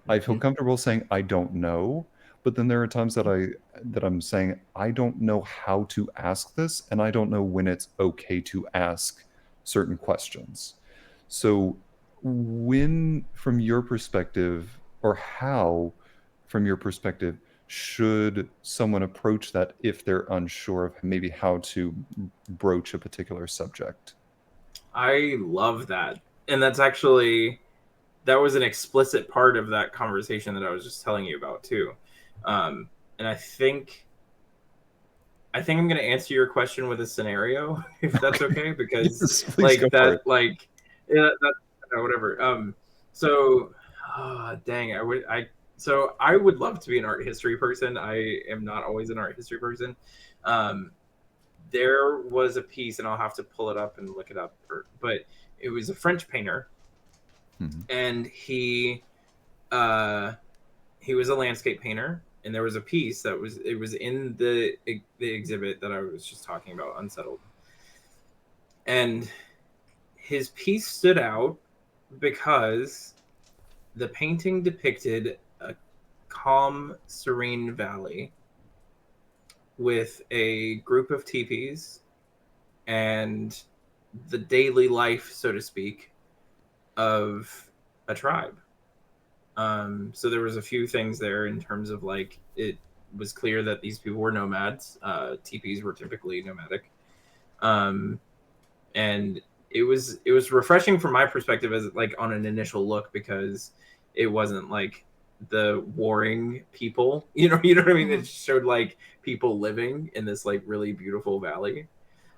I feel comfortable saying I don't know, but then there are times that I'm saying I don't know how to ask this, and I don't know when it's okay to ask certain questions. So when, from your perspective, or how, from your perspective, should someone approach that if they're unsure of maybe how to broach a particular subject? I love that. And that's actually, that was an explicit part of that conversation that I was just telling you about too. And I think I'm going to answer your question with a scenario, if that's okay, because Yes, please go like for it. that, like, yeah, that, whatever. So, dang, so I would love to be an art history person. I am not always an art history person. Um, there was a piece, and I'll have to pull it up and look it up, but it was a French painter, Mhm. and uh, he was a landscape painter, and there was a piece that was in the exhibit that I was just talking about, Unsettled, and his piece stood out because the painting depicted a calm, serene valley with a group of teepees and the daily life, so to speak, of a tribe. So there was a few things there in terms of like it was clear that these people were nomads. Teepees were typically nomadic, um, and it was refreshing from my perspective as like on an initial look, because it wasn't like the warring people. You know what I mean. It showed like people living in this like really beautiful valley.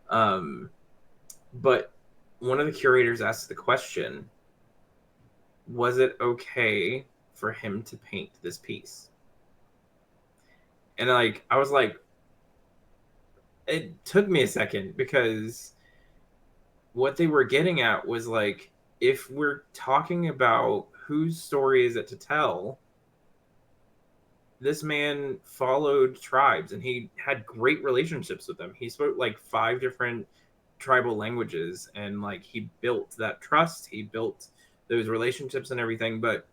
But one of the curators asked the question, was it okay for him to paint this piece? And like I was like, it took me a second, because what they were getting at was like, if we're talking about whose story is it to tell, this man followed tribes and he had great relationships with them. He spoke like 5 different tribal languages, and like he built that trust, he built those relationships and everything. But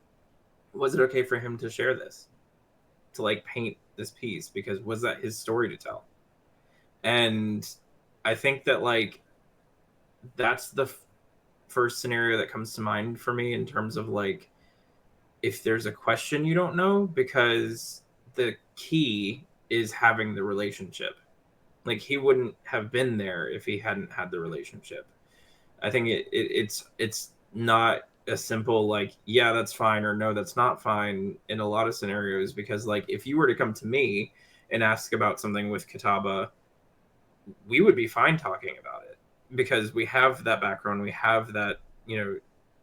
was it okay for him to share this, to like paint this piece, because was that his story to tell? And I think that like that's the first scenario that comes to mind for me in terms of like, if there's a question you don't know, because the key is having the relationship. Like he wouldn't have been there if he hadn't had the relationship. I think it's not a simple like, yeah, that's fine, or no, that's not fine in a lot of scenarios, because like if you were to come to me and ask about something with Kataba, we would be fine talking about it because we have that background, we have that,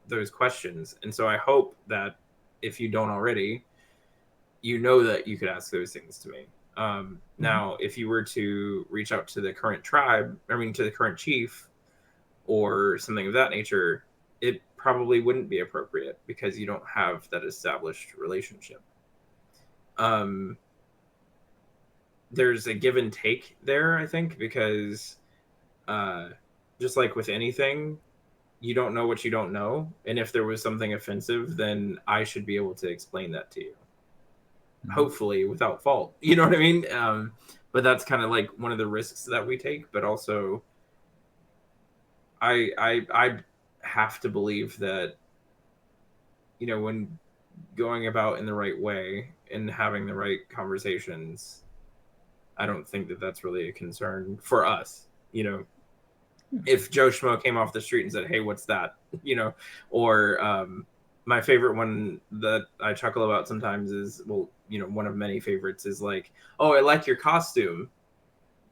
those questions. And so I hope that if you don't already, that you could ask those things to me. Now, if you were to reach out to the current to the current chief or something of that nature, it probably wouldn't be appropriate because you don't have that established relationship. There's a give and take there, I think, because just like with anything, you don't know what you don't know. And if there was something offensive, then I should be able to explain that to you. Hopefully without fault. You know what I mean? But that's kind of like one of the risks that we take. But also, I have to believe that, when going about in the right way and having the right conversations, I don't think that that's really a concern for us. If Joe Schmo came off the street and said, "Hey, what's that?" Or my favorite one that I chuckle about sometimes is, one of many favorites is like, "Oh, I like your costume,"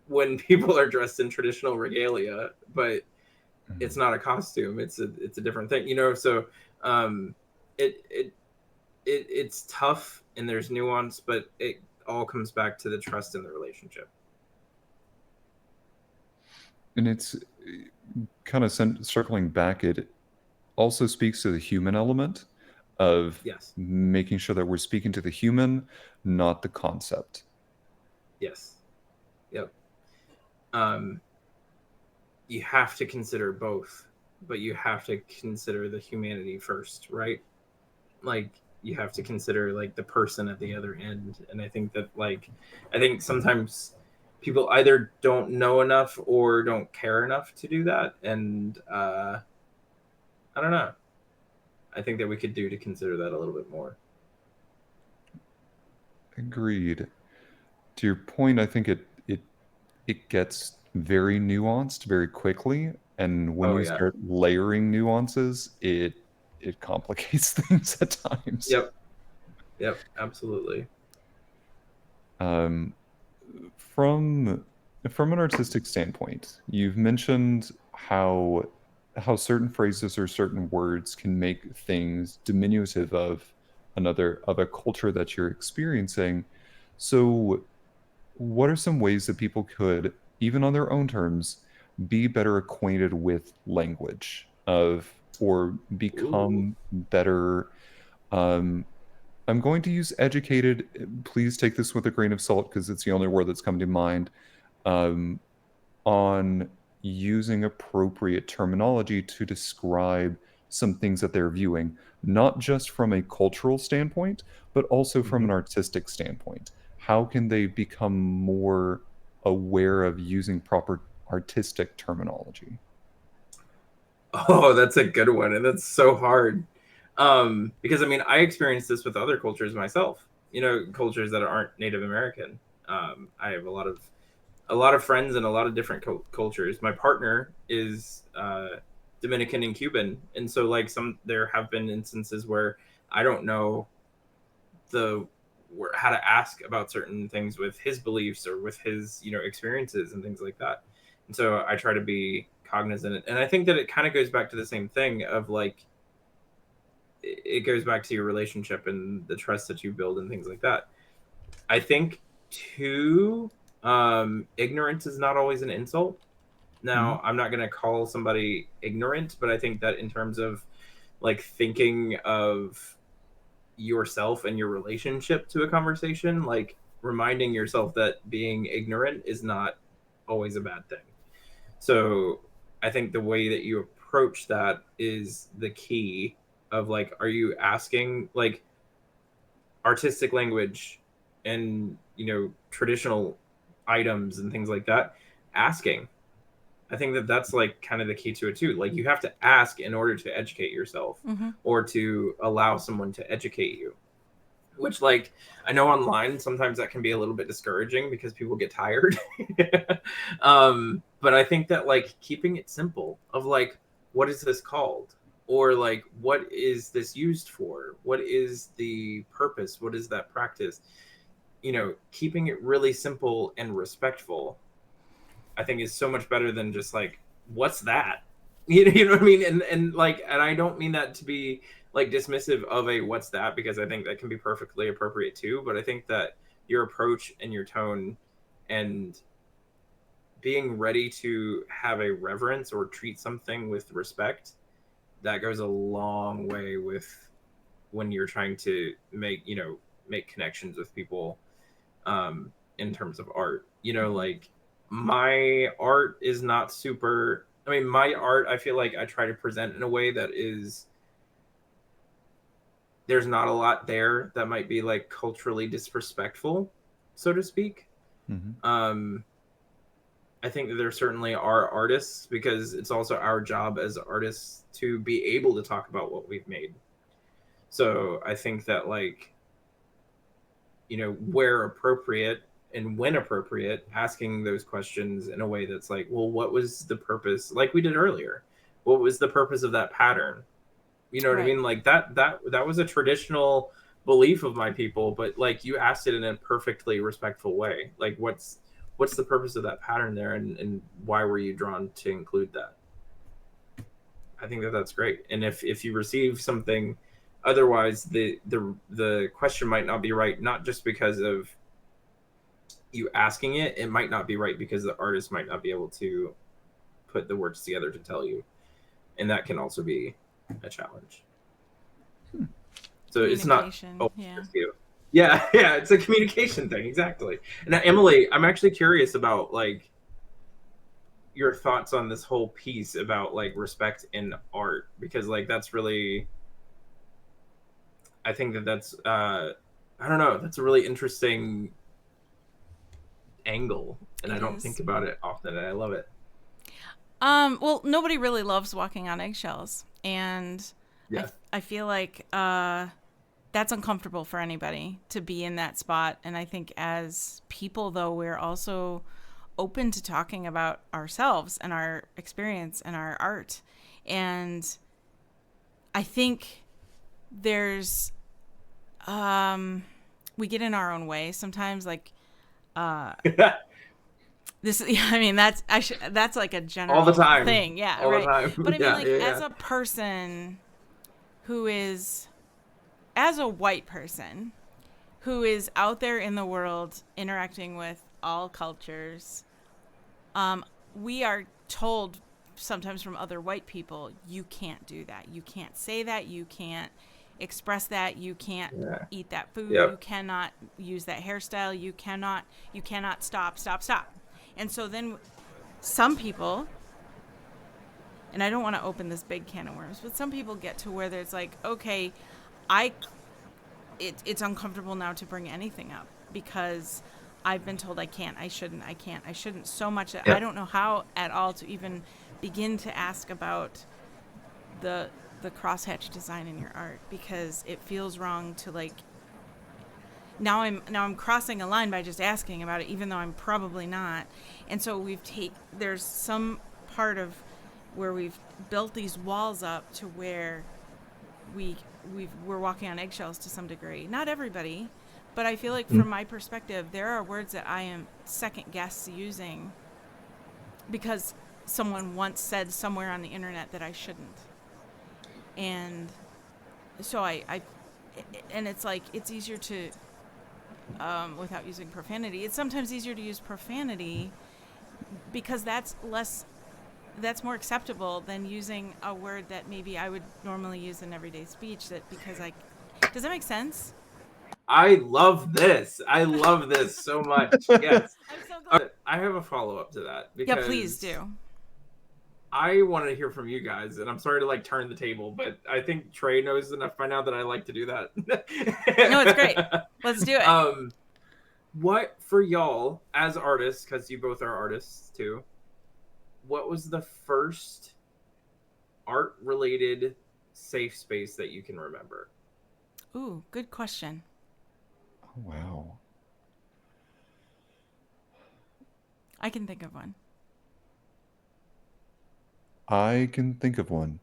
when people are dressed in traditional regalia, but it's not a costume; it's a different thing, So it's tough and there's nuance, but it all comes back to the trust in the relationship. And it's kind of circling back, it also speaks to the human element of Yes. making sure that we're speaking to the human, not the concept. Yes. Yep. You have to consider both, but you have to consider the humanity first, right? Like you have to consider like the person at the other end. And I think that I think sometimes people either don't know enough or don't care enough to do that. And I don't know. I think that we could do to consider that a little bit more. Agreed. To your point, I think it gets very nuanced very quickly, and when Oh you yeah. start layering nuances, it complicates things at times. Yep. Yep. Absolutely. Um, from an artistic standpoint, you've mentioned how certain phrases or certain words can make things diminutive of a culture that you're experiencing. So what are some ways that people could, even on their own terms, be better acquainted with language of or Ooh. become better? um, I'm going to use educated. Please take this with a grain of salt because it's the only word that's come to mind. Um, on using appropriate terminology to describe some things that they're viewing, not just from a cultural standpoint, but also from Mm-hmm. an artistic standpoint. How can they become more aware of using proper artistic terminology? Oh, that's a good one, and that's so hard. Because I mean, I experienced this with other cultures myself. Cultures that aren't Native American. I have a lot of friends in a lot of different cultures. My partner is Dominican and Cuban, and so like there have been instances where I don't know the how to ask about certain things with his beliefs or with his experiences and things like that. And so I try to be cognizant, and I think that it kind of goes back to the same thing of like it goes back to your relationship and the trust that you build and things like that. I think too, ignorance is not always an insult. Now, I'm not going to call somebody ignorant, but I think that in terms of like thinking of yourself and your relationship to a conversation, like reminding yourself that being ignorant is not always a bad thing. So I think the way that you approach that is the key of like, are you asking like artistic language and, you know, traditional items and things like that? Asking. I think that that's like kind of the key to it too. Like you have to ask in order to educate yourself or to allow someone to educate you. Which, like, I know online sometimes that can be a little bit discouraging because people get tired. But I think that like keeping it simple of like, what is this called? Or like, what is this used for? What is the purpose? What is that practice? You know, keeping it really simple and respectful, I think is so much better than just like, what's that? You know what I mean? And like, and I don't mean that to be like dismissive of a what's that, because I think that can be perfectly appropriate too. But I think that your approach and your tone and being ready to have a reverence or treat something with respect, that goes a long way with when you're trying to make, you know, make connections with people in terms of art. You know, like my art is not super, I mean, my art, I feel like I try to present in a way that is, there's not a lot there that might be like culturally disrespectful, so to speak. I think that there certainly are artists, because it's also our job as artists to be able to talk about what we've made. So I think that, like, you know, where appropriate and when appropriate, asking those questions in a way that's like, well, what was the purpose? Like we did earlier, what was the purpose of that pattern? You know what I mean? Like that was a traditional belief of my people, but like you asked it in a perfectly respectful way. Like what's the purpose of that pattern there, and why were you drawn to include that? I think that that's great. And if you receive something otherwise, the question might not be right, not just because of you asking it. It might not be right because the artist might not be able to put the words together to tell you, and that can also be a challenge. So it's not yeah, it's a communication thing, exactly. And now, Emily, I'm actually curious about like your thoughts on this whole piece about like respect in art, because like that's really, I think that that's I don't know, that's a really interesting angle, and I don't think about it often, and I love it. Well, nobody really loves walking on eggshells, and I feel like that's uncomfortable for anybody to be in that spot. And I think as people, though, we're also open to talking about ourselves and our experience and our art. And I think there's we get in our own way sometimes, like this, I mean, that's like a general all the time thing. Yeah. All right. the time. But I mean, like, as a person who is, as a white person who is out there in the world interacting with all cultures, we are told sometimes from other white people, you can't do that. You can't say that. You can't express that. You can't eat that food. You cannot use that hairstyle. You cannot stop. And so then some people, and I don't want to open this big can of worms, but some people get to where there's like, okay, it's uncomfortable now to bring anything up because I've been told I can't, I shouldn't, so much that I don't know how at all to even begin to ask about the crosshatch design in your art, because it feels wrong to like, now I'm crossing a line by just asking about it, even though I'm probably not. And so there's some part of where we've built these walls up to where we're walking on eggshells to some degree. Not everybody, but I feel like from my perspective, there are words that I am second guess using because someone once said somewhere on the internet that I shouldn't. And so and it's like, it's easier to, without using profanity, it's sometimes easier to use profanity because that's less that's more acceptable than using a word that maybe I would normally use in everyday speech. Does that make sense? I love this. I love this so much. Yes. I'm so glad. I have a follow up to that Yeah, please because do. I want to hear from you guys, and I'm sorry to like turn the table, but I think Trey knows enough by now that I like to do that. No, it's great. Let's do it. What for y'all as artists, because you both are artists too, what was the first art related safe space that you can remember? Ooh, good question. Oh, wow. I can think of one. I can think of one.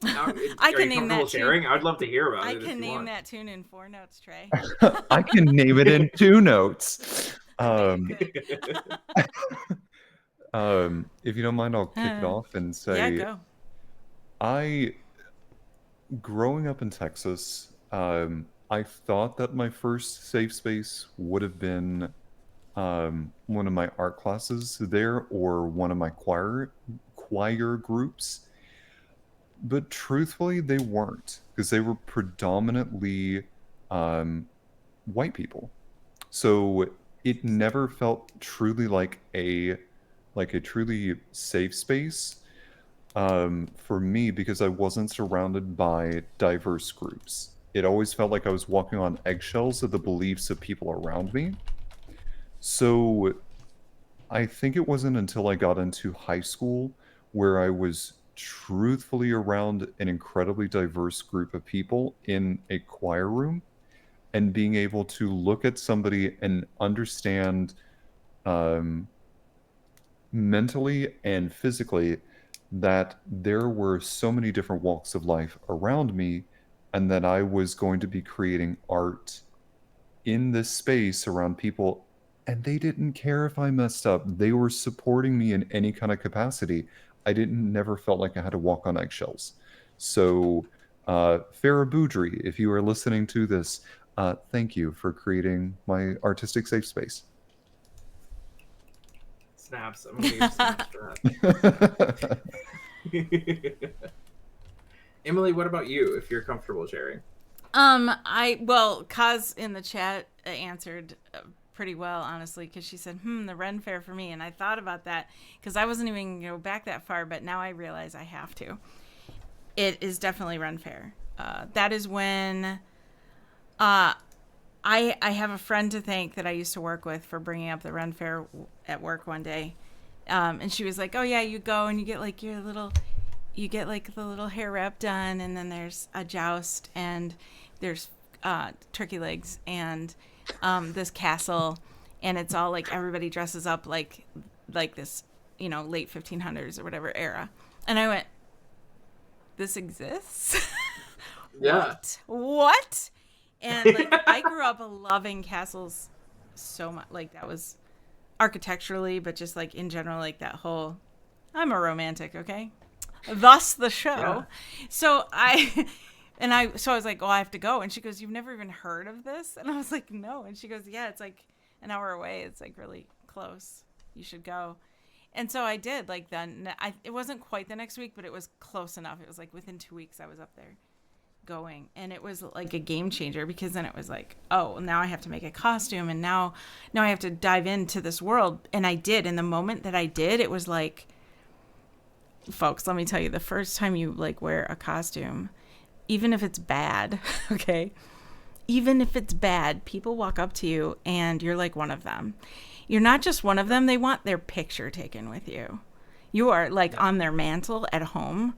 Are I you can name comfortable that tune. sharing? I'd love to hear about I it if can you name want. that tune in 4 notes, Trey. I can name it in 2 notes. I bet you could. If you don't mind, I'll kick it off and Yeah, say go. growing up in Texas, I thought that my first safe space would have been one of my art classes there or one of my choir groups, but truthfully, they weren't because they were predominantly um, white people. So it never felt truly like a truly safe space for me because I wasn't surrounded by diverse groups. It always felt like I was walking on eggshells of the beliefs of people around me. So I think it wasn't until I got into high school where I was truthfully around an incredibly diverse group of people in a choir room and being able to look at somebody and understand um, mentally and physically that there were so many different walks of life around me and that I was going to be creating art in this space around people and they didn't care if I messed up. They were supporting me in any kind of capacity. I didn't never felt like I had to walk on eggshells. So, Farah Boudry, if you are listening to this, thank you for creating my artistic safe space. Snaps. I'm gonna give you snaps for that. Emily, what about you? If you're comfortable sharing. Kaz in the chat answered pretty well, honestly, because she said, the Ren Fair for me. And I thought about that because I wasn't even going to go back that far, but now I realize I have to. It is definitely Ren Fair. That is when I have a friend to thank that I used to work with for bringing up the Ren Fair at work one day. And she was like, oh, yeah, you go and you get like you get like the little hair wrap done, and then there's a joust, and there's turkey legs, and this castle, and it's all like everybody dresses up like this, late 1500s or whatever era. And I went, this exists? Yeah. What? And like I grew up loving castles so much. Like that was architecturally, but just like in general, like that whole. I'm a romantic, okay? Thus the show. Yeah. So I was like, oh, I have to go. And she goes, you've never even heard of this? And I was like, no. And she goes, yeah, it's like an hour away. It's like really close. You should go. And so I did. Like then, it wasn't quite the next week, but it was close enough. It was like within 2 weeks I was up there going, and it was like a game changer because then it was like, oh, now I have to make a costume, and now I have to dive into this world. And I did. And the moment that I did, it was like, folks, let me tell you, the first time you like wear a costume, even if it's bad, okay, even if it's bad, people walk up to you and you're like one of them. You're not just one of them. They want their picture taken with you. You are like on their mantle at home.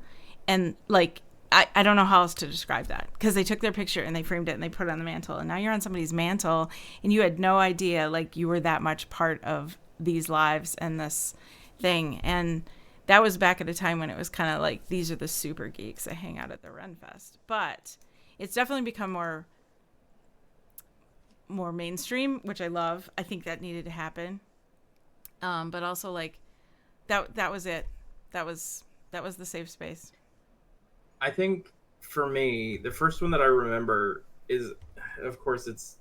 And like, I don't know how else to describe that, because they took their picture and they framed it and they put it on the mantle, and now you're on somebody's mantle and you had no idea like you were that much part of these lives and this thing. And that was back at a time when it was kind of like, these are the super geeks that hang out at the Renfest. But it's definitely become more mainstream, which I love. I think that needed to happen. But also like that was it. That was the safe space. I think for me, the first one that I remember is, of course, it's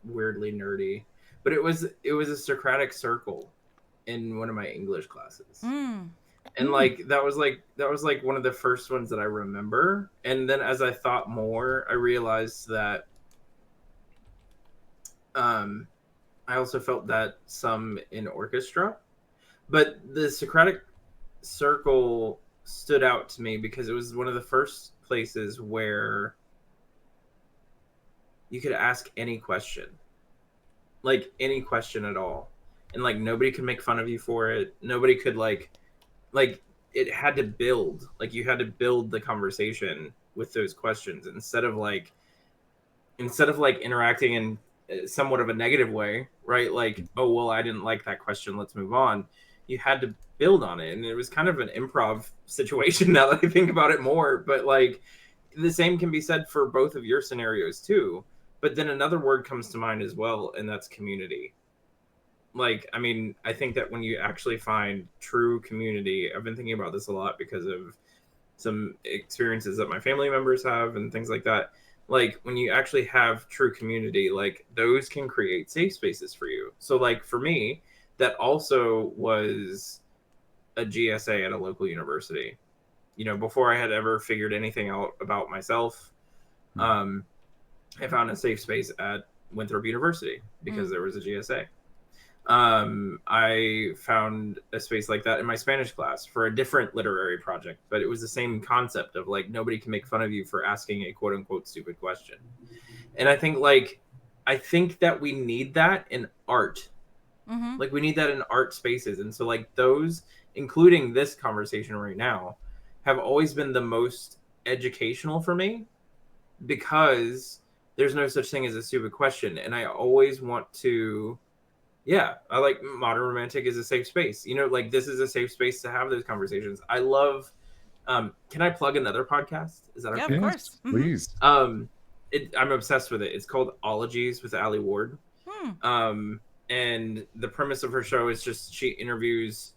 weirdly nerdy, but it was a Socratic circle in one of my English classes. And that was one of the first ones that I remember. And then as I thought more, I realized that I also felt that some in orchestra, but the Socratic Circle stood out to me because it was one of the first places where you could ask any question, like any question at all, and like nobody could make fun of you for it. Nobody could like it had to build, like you had to build the conversation with those questions instead of like interacting in somewhat of a negative way, right? Like, oh well, I didn't like that question, let's move on. You had to build on it, and it was kind of an improv situation now that I think about it more. But like the same can be said for both of your scenarios too. But then another word comes to mind as well, and that's community. Like, I mean, I think that when you actually find true community, I've been thinking about this a lot because of some experiences that my family members have and things like that. Like when you actually have true community, like those can create safe spaces for you. So like for me, that also was a GSA at a local university. You know, before I had ever figured anything out about myself, I found a safe space at Winthrop University because there was a GSA. I found a space like that in my Spanish class for a different literary project, but it was the same concept of like nobody can make fun of you for asking a quote unquote stupid question. And I think that we need that in art. Like we need that in art spaces. And so like those, including this conversation right now, have always been the most educational for me because there's no such thing as a stupid question. And I always want to, yeah, I like Modern Romantic is a safe space. You know, like this is a safe space to have those conversations. I love, can I plug another podcast? Is that okay? Yeah, of course. Please. I'm obsessed with it. It's called Ologies with Allie Ward. And the premise of her show is just she interviews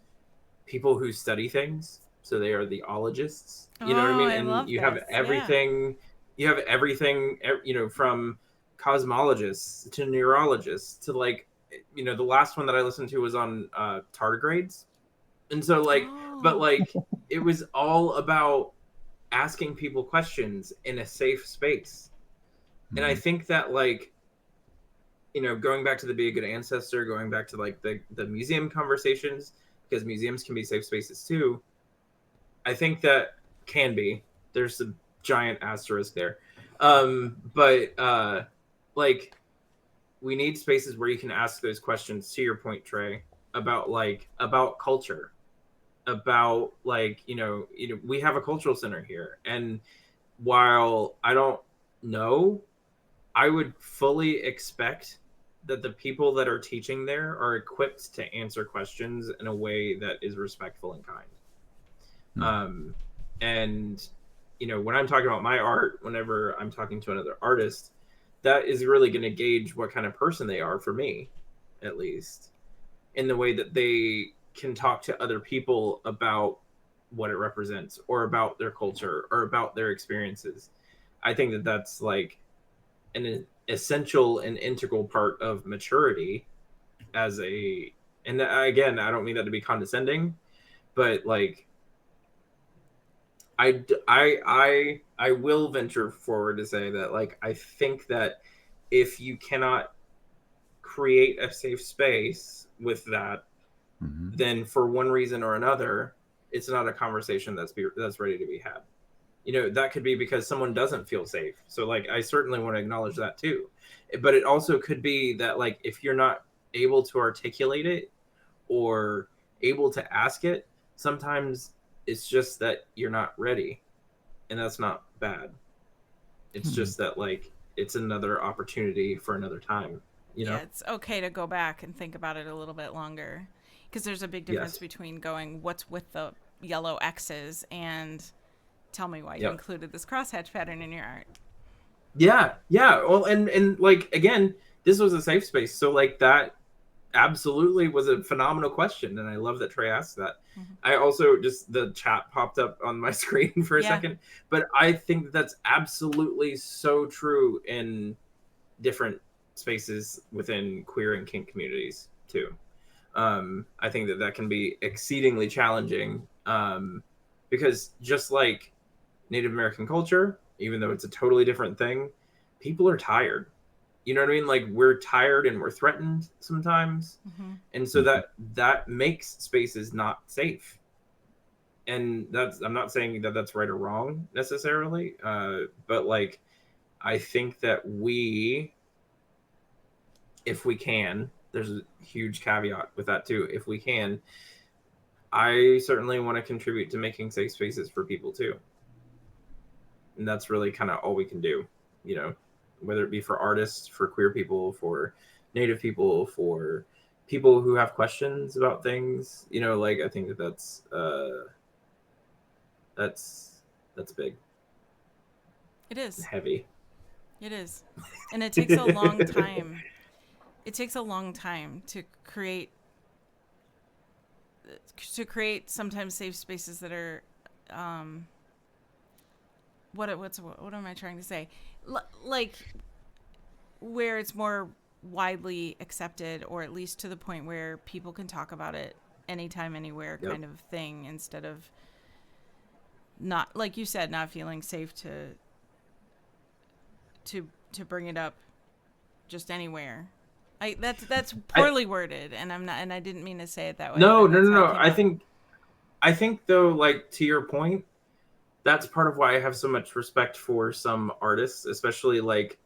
people who study things. So they are the ologists. You know what I mean? And love you have everything. Yeah. You have everything. You know, from cosmologists to neurologists to like, you know, the last one that I listened to was on tardigrades. And so like, but like it was all about asking people questions in a safe space. And I think that like, you know, going back to the Be a Good Ancestor, going back to like the museum conversations, because museums can be safe spaces too. I think that can be. There's a giant asterisk there. But like we need spaces where you can ask those questions, to your point, Trey, about culture, about like, you know, we have a cultural center here. And while I don't know, I would fully expect that the people that are teaching there are equipped to answer questions in a way that is respectful and kind. And, you know, when I'm talking about my art, whenever I'm talking to another artist, that is really going to gauge what kind of person they are, for me, at least, in the way that they can talk to other people about what it represents or about their culture or about their experiences. I think that that's like an essential and integral part of maturity as a, and again, I don't mean that to be condescending, but like I will venture forward to say that like I think that if you cannot create a safe space with that, then for one reason or another, it's not a conversation that's ready to be had. You know, that could be because someone doesn't feel safe. So like I certainly want to acknowledge that too. But it also could be that like if you're not able to articulate it or able to ask it, sometimes it's just that you're not ready. And that's not bad. It's just that like it's another opportunity for another time, you know? Yeah, it's okay to go back and think about it a little bit longer. Because there's a big difference between going, what's with the yellow X's, and tell me why you included this crosshatch pattern in your art. Yeah. Well, and like, again, this was a safe space. So like that absolutely was a phenomenal question. And I love that Trey asked that. I also just, the chat popped up on my screen for a second, but I think that's absolutely so true in different spaces within queer and kink communities too. I think that can be exceedingly challenging Because just like Native American culture, even though it's a totally different thing, people are tired. You know what I mean? Like, we're tired and we're threatened sometimes. Mm-hmm. And so that makes spaces not safe. And I'm not saying that that's right or wrong necessarily, but like, I think that if we can, there's a huge caveat with that too. If we can, I certainly want to contribute to making safe spaces for people too. And that's really kind of all we can do, you know, whether it be for artists, for queer people, for Native people, for people who have questions about things, you know, like, I think that's big. It is. Heavy. It is. And it takes a long time. It takes a long time to create sometimes safe spaces that are what am I trying to say? Like where it's more widely accepted, or at least to the point where people can talk about it anytime, anywhere, Yep. kind of thing, instead of, not like you said, not feeling safe to bring it up just anywhere. That's poorly worded, and I didn't mean to say it that way. No. but that's how it came out. I think though, like, to your point, that's part of why I have so much respect for some artists, especially like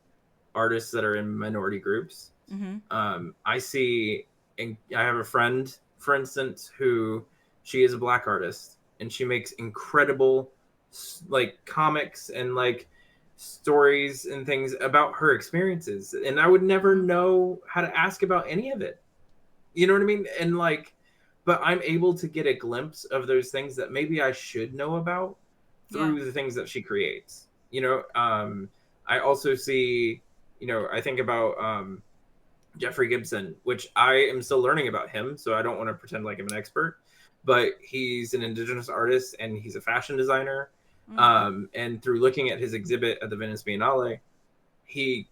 artists that are in minority groups. Mm-hmm. I see, and I have a friend, for instance, who, she is a Black artist, and she makes incredible like comics and like stories and things about her experiences, and I would never know how to ask about any of it. You know what I mean? And like, but I'm able to get a glimpse of those things that maybe I should know about through the things that she creates. You know, I also see, you know, I think about Jeffrey Gibson, which I am still learning about him, so I don't want to pretend like I'm an expert, but he's an Indigenous artist and he's a fashion designer. And through looking at his exhibit at the Venice Biennale, he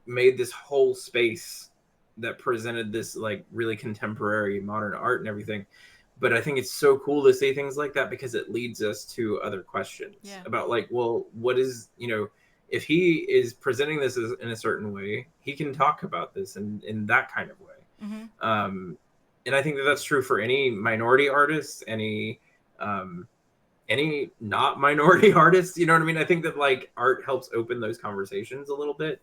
made this whole space that presented this like really contemporary modern art and everything. But I think it's so cool to say things like that, because it leads us to other questions about like, well, what is, you know, if he is presenting this in a certain way, he can talk about this in that kind of way. Mm-hmm. And I think that that's true for any minority artist, any not minority artists. You know what I mean? I think that like art helps open those conversations a little bit.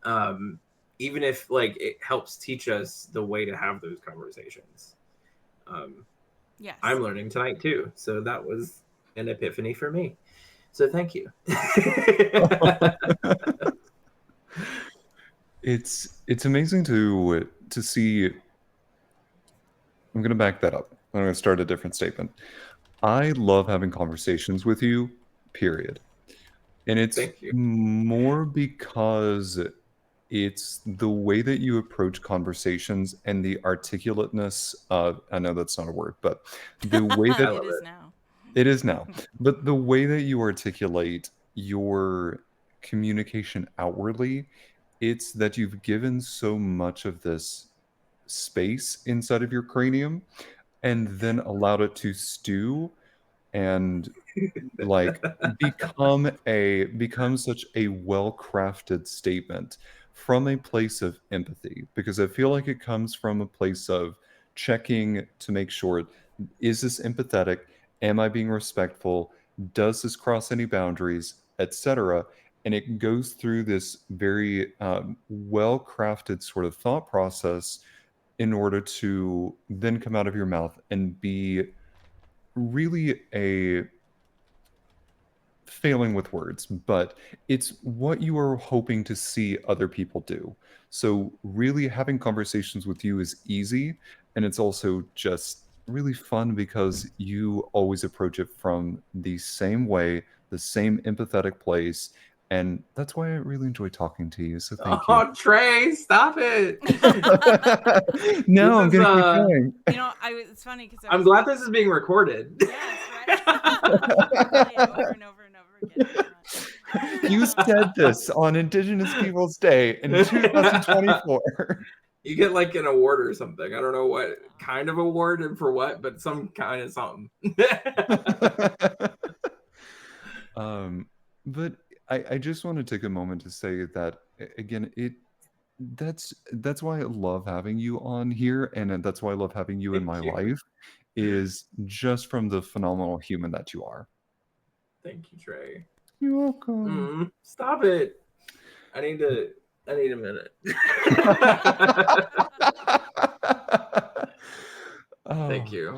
Even if like it helps teach us the way to have those conversations. Yes. I'm learning tonight too, so that was an epiphany for me. So thank you. It's amazing to see. I'm going to back that up. I'm going to start a different statement. I love having conversations with you, period. And it's Thank you. more because it's the way that you approach conversations and the articulateness of, I know that's not a word, but the way that it is now. it is now, but the way that you articulate your communication outwardly, it's that you've given so much of this space inside of your cranium and then allowed it to stew and like become such a well-crafted statement from a place of empathy, because I feel like it comes from a place of checking to make sure, is this empathetic, am I being respectful, does this cross any boundaries, etc. And it goes through this very well-crafted sort of thought process in order to then come out of your mouth and be really a, failing with words, but it's what you are hoping to see other people do. So really having conversations with you is easy, and it's also just really fun because you always approach it from the same way, the same empathetic place, and that's why I really enjoy talking to you. So thank you. Oh, Trey, stop it. No, I'm going to keep going. You know, it's funny because I'm glad this is being recorded. Yes, right. Play it over and over and over again. You said this on Indigenous Peoples Day in 2024. You get like an award or something. I don't know what kind of award and for what, but some kind of something. um, but I just want to take a moment to say that again, that's why I love having you on here, and that's why I love having you in Thank my you. life, is just from the phenomenal human that you are. Thank you, Trey. You're welcome. Stop it. I need to. I need a minute. Thank Oh, you.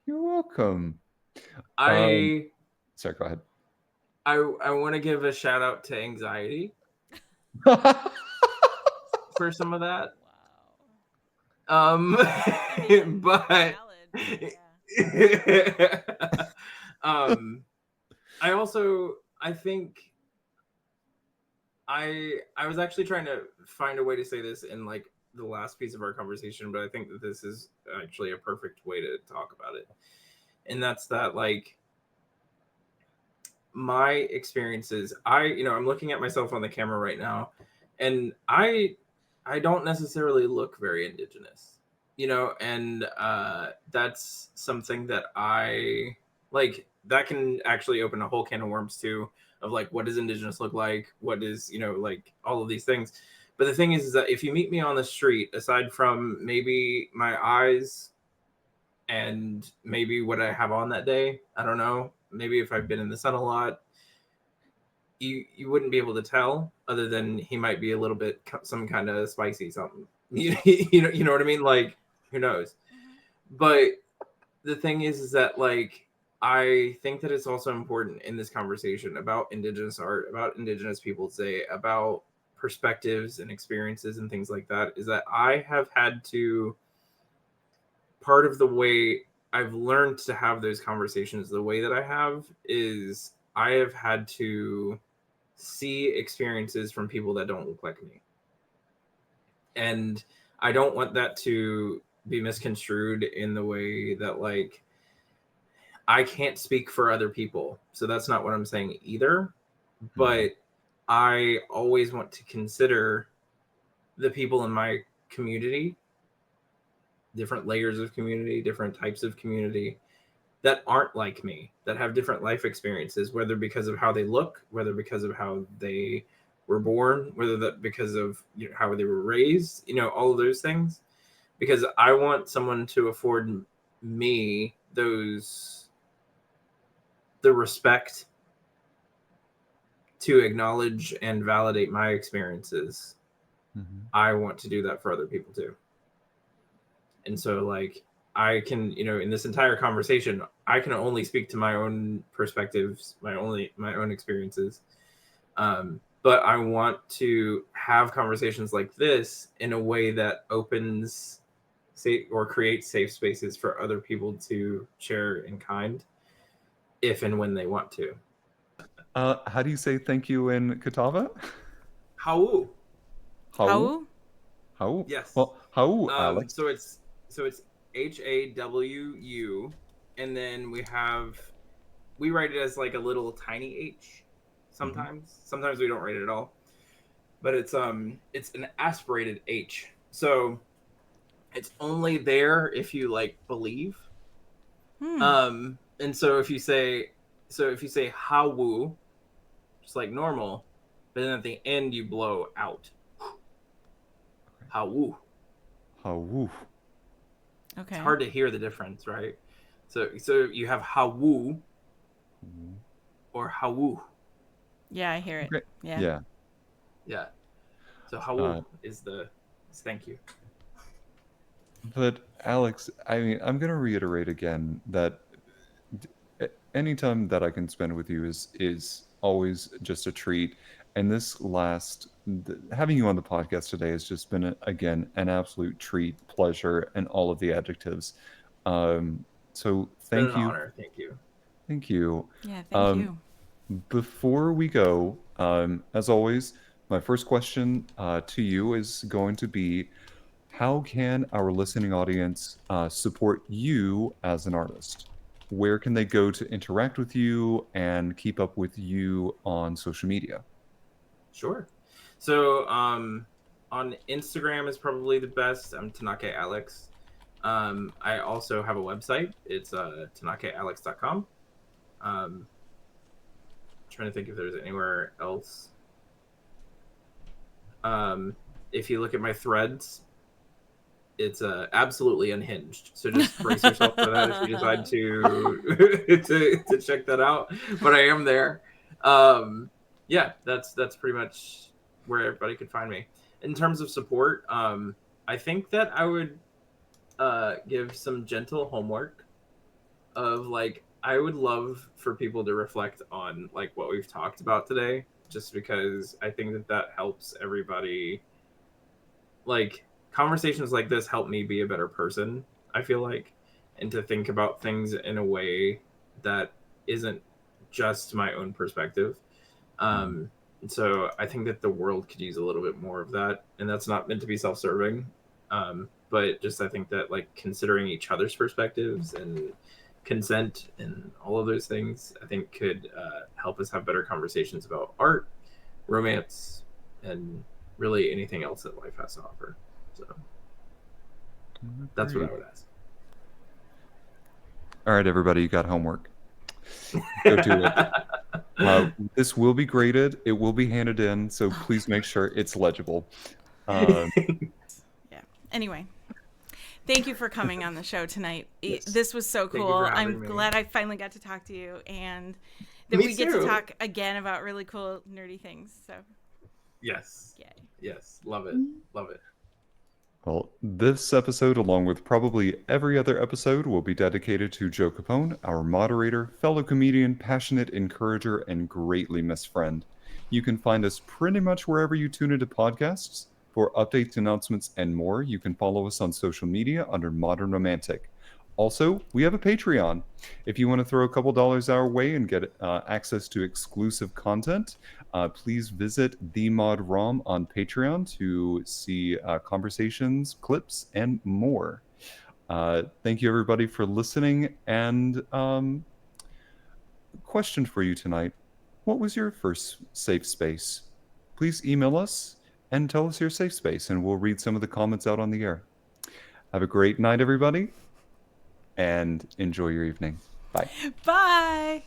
you're welcome. Um, I sorry, go ahead. I want to give a shout out to anxiety for some of that. I mean, But valid. Yeah. I also I think I was actually trying to find a way to say this in like the last piece of our conversation, but I think that this is actually a perfect way to talk about it. And that's that like my experiences, I'm looking at myself on the camera right now, and I don't necessarily look very indigenous, and that's something that I like. That can actually open a whole can of worms too, of like what does indigenous look like, what is, like all of these things. But the thing is that if you meet me on the street, aside from maybe my eyes and maybe what I have on that day, I don't know, maybe if I've been in the sun a lot, you wouldn't be able to tell, other than he might be a little bit some kind of spicy something. You know what I mean? Like, who knows? But the thing is that like I think that it's also important in this conversation about indigenous art, about indigenous peoples day, about perspectives and experiences and things like that, is that I have had to, part of the way I've learned to have those conversations the way that I have is I have had to see experiences from people that don't look like me. And I don't want that to be misconstrued in the way that like I can't speak for other people. So that's not what I'm saying either. But I always want to consider the people in my community, different layers of community, different types of community that aren't like me, that have different life experiences, whether because of how they look, whether because of how they were born, whether that because of how they were raised, all of those things. Because I want someone to afford me the respect to acknowledge and validate my experiences. I want to do that for other people too. And so like I can, in this entire conversation, I can only speak to my own perspectives, my own experiences. But I want to have conversations like this in a way that opens or creates safe spaces for other people to share in kind, if and when they want to. How do you say thank you in Catawba? How? How? How? How? Yes. Well, how, Alex? So it's HAWU, and then we write it as like a little tiny H sometimes. Sometimes we don't write it at all. But it's an aspirated H. So it's only there if you like believe. And so if you say Hawu, just like normal, but then at the end you blow out. Hawu. How? Okay. It's hard to hear the difference, right? So you have Hawu or Hawu. Yeah, I hear it. Okay. Yeah. Yeah. So Hawu is thank you. But Alex, I mean, I'm going to reiterate again that any time that I can spend with you is always just a treat. And this having you on the podcast today has just been again an absolute treat, pleasure, and all of the adjectives. So It's been thank an you, honor. Thank you. thank you. Yeah, thank you. Before we go, as always, my first question to you is going to be: how can our listening audience support you as an artist? Where can they go to interact with you and keep up with you on social media? Sure. So On Instagram is probably the best. I'm Tanake Alex. I also have a website. It's tanakealex.com. Trying to think if there's anywhere else. If you look at my threads, it's absolutely unhinged. So just brace yourself for that if you decide to check that out. But I am there. Yeah, that's pretty much where everybody could find me. In terms of support, I think that I would give some gentle homework of like I would love for people to reflect on like what we've talked about today, just because I think that that helps everybody. Like conversations like this help me be a better person, I feel like, and to think about things in a way that isn't just my own perspective. And so I think that the world could use a little bit more of that, and that's not meant to be self-serving, but just I think that like considering each other's perspectives and consent and all of those things, I think could help us have better conversations about art, romance, and really anything else that life has to offer. So that's what I would ask. All right, everybody, you got homework. Go do it. This will be graded. It will be handed in, so please make sure it's legible. Yeah. Anyway, thank you for coming on the show tonight. Yes. This was so Thank you cool. for having I'm me. glad I finally got to talk to you, and that Me we get to too. talk again about really cool, nerdy things. So, Yes. yay. Yes. Love it. Love it. Well, this episode, along with probably every other episode, will be dedicated to Joe Capone, our moderator, fellow comedian, passionate encourager, and greatly missed friend. You can find us pretty much wherever you tune into podcasts. For updates, announcements, and more, you can follow us on social media under Modern Romantic. Also, we have a Patreon. If you want to throw a couple dollars our way and get access to exclusive content, please visit the Mod Rom on Patreon to see conversations, clips, and more. Thank you, everybody, for listening. And question for you tonight: what was your first safe space? Please email us and tell us your safe space, and we'll read some of the comments out on the air. Have a great night, everybody, and enjoy your evening. Bye. Bye.